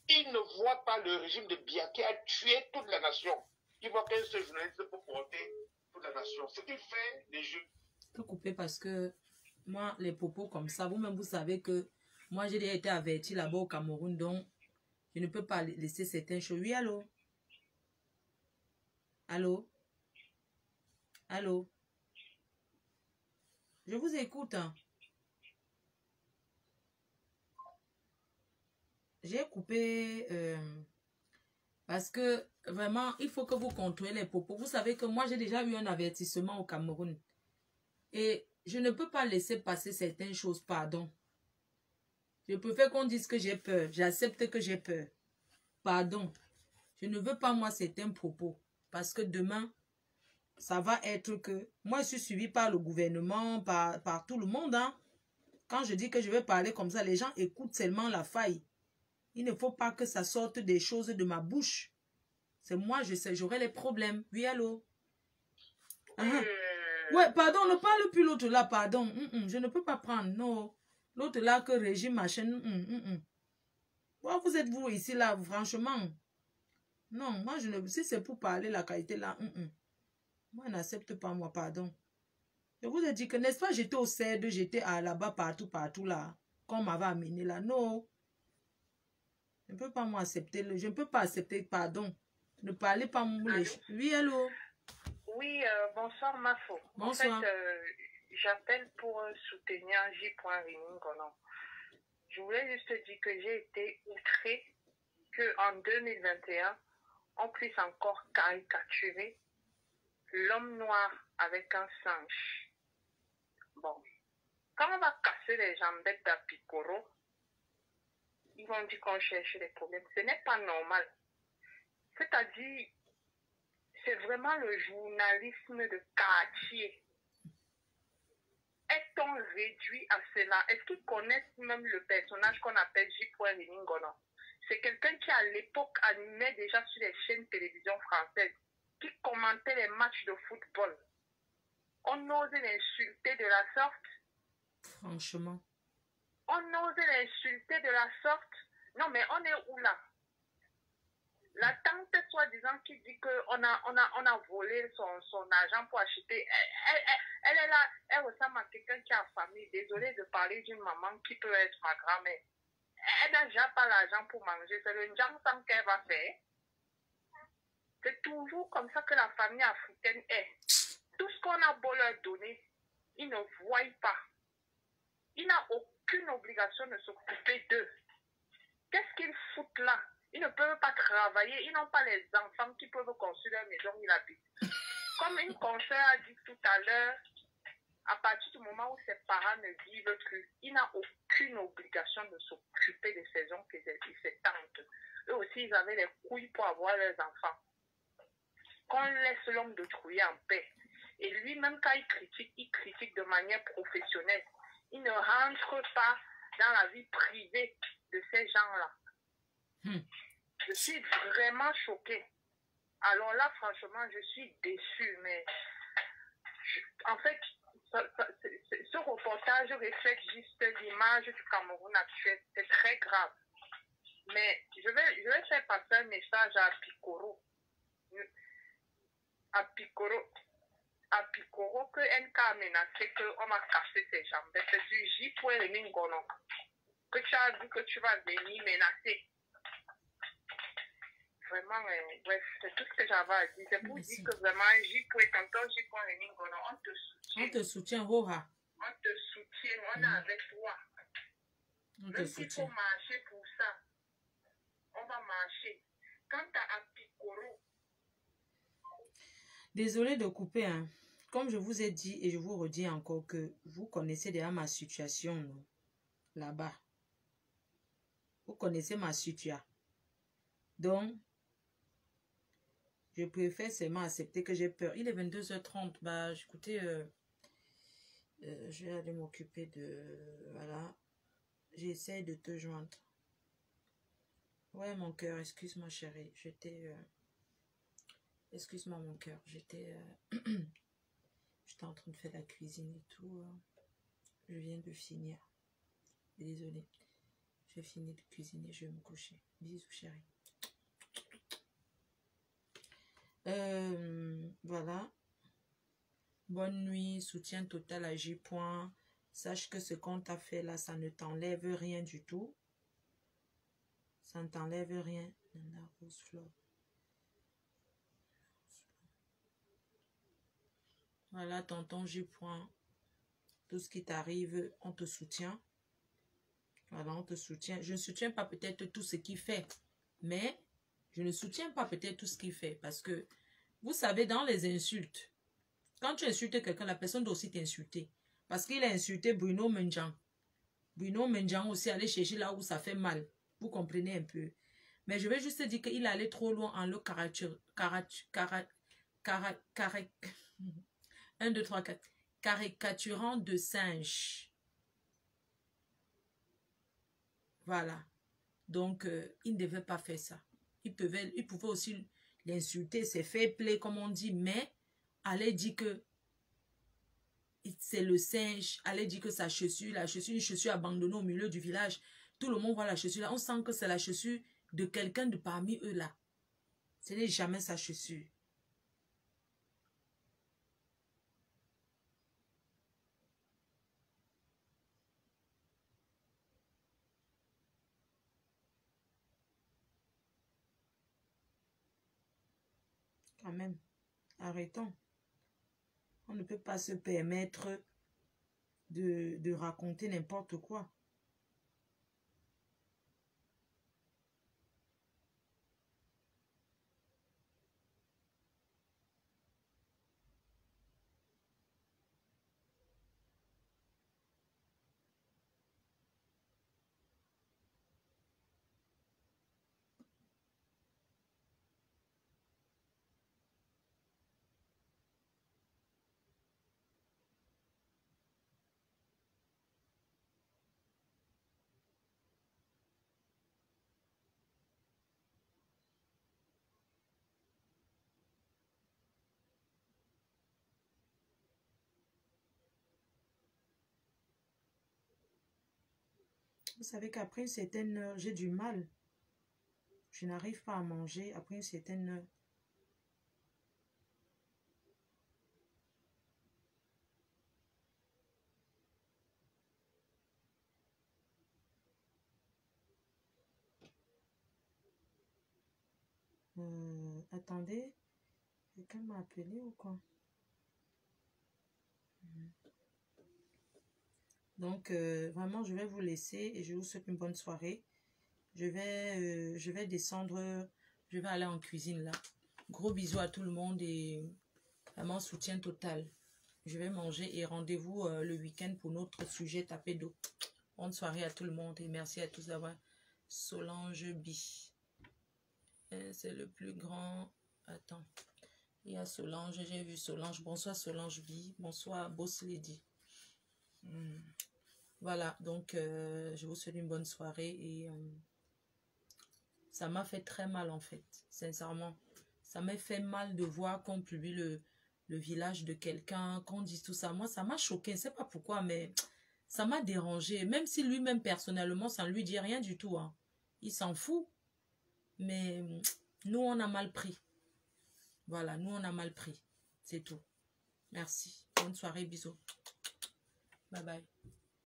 Il ne voit pas le régime de Biya qui a tué toute la nation. Il voit qu'un seul journaliste pour porter toute la nation. Ce qu'il fait, les jeux. Je peux couper parce que moi, les propos comme ça, vous-même, vous savez que moi, j'ai déjà été averti là-bas au Cameroun, donc je ne peux pas laisser certaines choses. Oui, allô? Allô? Allô? Je vous écoute. Hein. J'ai coupé parce que vraiment, il faut que vous contrôlez les propos. Vous savez que moi, j'ai déjà eu un avertissement au Cameroun. Et je ne peux pas laisser passer certaines choses, pardon. Je préfère qu'on dise que j'ai peur. J'accepte que j'ai peur. Pardon. Je ne veux pas, moi, certains propos. Parce que demain, ça va être que... Moi, je suis suivi par le gouvernement, par tout le monde. Hein. Quand je dis que je vais parler comme ça, les gens écoutent seulement la faille. Il ne faut pas que ça sorte des choses de ma bouche. C'est moi, je sais, j'aurai les problèmes. Oui, allô? Ouais, pardon, ne parle plus l'autre là, pardon. Je ne peux pas prendre, non. L'autre là, que régime, machin. Vous êtes vous ici, là, franchement. Non, moi, je ne... Si c'est pour parler la qualité là, moi, je n'accepte pas, moi, pardon. Je vous ai dit que, n'est-ce pas, j'étais au CED, j'étais là-bas, partout, là. Quand on m'avait amené là. Non. Je ne peux pas, moi, accepter. Je ne peux pas accepter, pardon. Ne parlez pas, les... Oui, allô? Oui, bonsoir, Mafo. Bonsoir. En fait, j'appelle pour soutenir J. Rémi Ngono. Je voulais juste dire que j'ai été outrée qu'en 2021, on puisse encore caricaturer l'homme noir avec un singe. Bon, quand on va casser les jambettes à Picoro, ils vont dire qu'on cherche des problèmes. Ce n'est pas normal. C'est-à-dire, c'est vraiment le journalisme de quartier. Est-on réduit à cela? Est-ce qu'ils connaissent même le personnage qu'on appelle J. Rémi Ngono? C'est quelqu'un qui, à l'époque, animait déjà sur les chaînes de télévision françaises. qui commentait les matchs de football. On ose l'insulter de la sorte. Franchement. On ose l'insulter de la sorte. Non, mais on est où là? La tante, soi-disant, qui dit qu'on a volé son argent pour acheter. Elle est là, elle ressemble à quelqu'un qui a famille. Désolée de parler d'une maman qui peut être ma grand-mère. Elle n'a déjà pas l'argent pour manger. C'est le njang qu'elle va faire. C'est toujours comme ça que la famille africaine est. Tout ce qu'on a beau leur donner, ils ne voient pas. Ils n'ont aucune obligation de s'occuper d'eux. Qu'est-ce qu'ils foutent là? Ils ne peuvent pas travailler. Ils n'ont pas les enfants qui peuvent construire leur maison où ils habitent. Comme une consoeur a dit tout à l'heure, à partir du moment où ses parents ne vivent plus, il n'a aucune obligation de s'occuper de ses oncles et ses tantes. Eux aussi, ils avaient les couilles pour avoir leurs enfants. Qu'on laisse l'homme de trouiller en paix. Et lui-même, quand il critique de manière professionnelle. Il ne rentre pas dans la vie privée de ces gens-là. Je suis vraiment choquée. Alors là, franchement, je suis déçue. Mais en fait, ce reportage reflète juste l'image du Cameroun actuel. C'est très grave. Mais je vais faire passer un message à Picoro. À Picoro que NK a menacé qu'on va casser ses jambes. C'est du J.Remingono que tu as dit que tu vas venir menacer. Vraiment, bref, c'est tout ce que j'avais à dire. C'est pour dire que vraiment, tonton J.Remingono, on te soutient. On te soutient, Roha. On te soutient, on est avec toi. Même s'il faut marcher pour ça, on va marcher. Quant à Picoro, désolé de couper, hein. Comme je vous ai dit et je vous redis encore que vous connaissez déjà ma situation là-bas. Vous connaissez ma situation. Donc, je préfère seulement accepter que j'ai peur. Il est 22h30. Bah, écoutez, je vais aller m'occuper de... Voilà. J'essaie de te joindre. Ouais, mon cœur, excuse-moi, chérie. J'étais... Excuse-moi, mon cœur. J'étais en train de faire la cuisine et tout. Je viens de finir. Désolée. J'ai fini de cuisiner. Je vais me coucher. Bisous, chérie. Voilà. Bonne nuit. Soutien total à J. Sache que ce qu'on t'a fait là, ça ne t'enlève rien du tout. Ça ne t'enlève rien. La rose fleur. Voilà, tonton J. Tout ce qui t'arrive, on te soutient. Voilà, on te soutient. Je ne soutiens pas peut-être tout ce qu'il fait, mais je ne soutiens pas peut-être tout ce qu'il fait. Parce que, vous savez, dans les insultes, quand tu insultes quelqu'un, la personne doit aussi t'insulter. Parce qu'il a insulté Bruno Menjan. Bruno Menjan aussi allait chercher là où ça fait mal. Vous comprenez un peu. Mais je vais juste dire qu'il allait trop loin en le caricaturant de singe. Voilà. Donc, il ne devait pas faire ça. Il pouvait aussi l'insulter, c'est fair play comme on dit, mais allait dire que c'est le singe, allait dire que sa chaussure, une chaussure abandonnée au milieu du village. Tout le monde voit la chaussure là. On sent que c'est la chaussure de quelqu'un de parmi eux là. Ce n'est jamais sa chaussure. Quand même, arrêtons. On ne peut pas se permettre de raconter n'importe quoi. Vous savez qu'après une certaine heure, j'ai du mal. Je n'arrive pas à manger après une certaine heure. Attendez, quelqu'un m'a appelé ou quoi? Donc, vraiment, je vais vous laisser et je vous souhaite une bonne soirée. Je vais descendre, je vais aller en cuisine là. Gros bisous à tout le monde et vraiment soutien total. Je vais manger et rendez-vous le week-end pour notre sujet tapé d'eau. Bonne soirée à tout le monde et merci à tous d'avoir Solange Bi. C'est le plus grand. Attends. Il y a Solange, j'ai vu Solange. Bonsoir Solange Bi. Bonsoir Boss Lady. Voilà, donc je vous souhaite une bonne soirée et ça m'a fait très mal en fait, sincèrement. Ça m'a fait mal de voir qu'on publie le village de quelqu'un, qu'on dise tout ça. Moi, ça m'a choqué, je ne sais pas pourquoi, mais ça m'a dérangé. Même si lui-même, personnellement, ça ne lui dit rien du tout. Hein. Il s'en fout. Mais nous, on a mal pris. Voilà, nous, on a mal pris. C'est tout. Merci. Bonne soirée, bisous. Bye bye.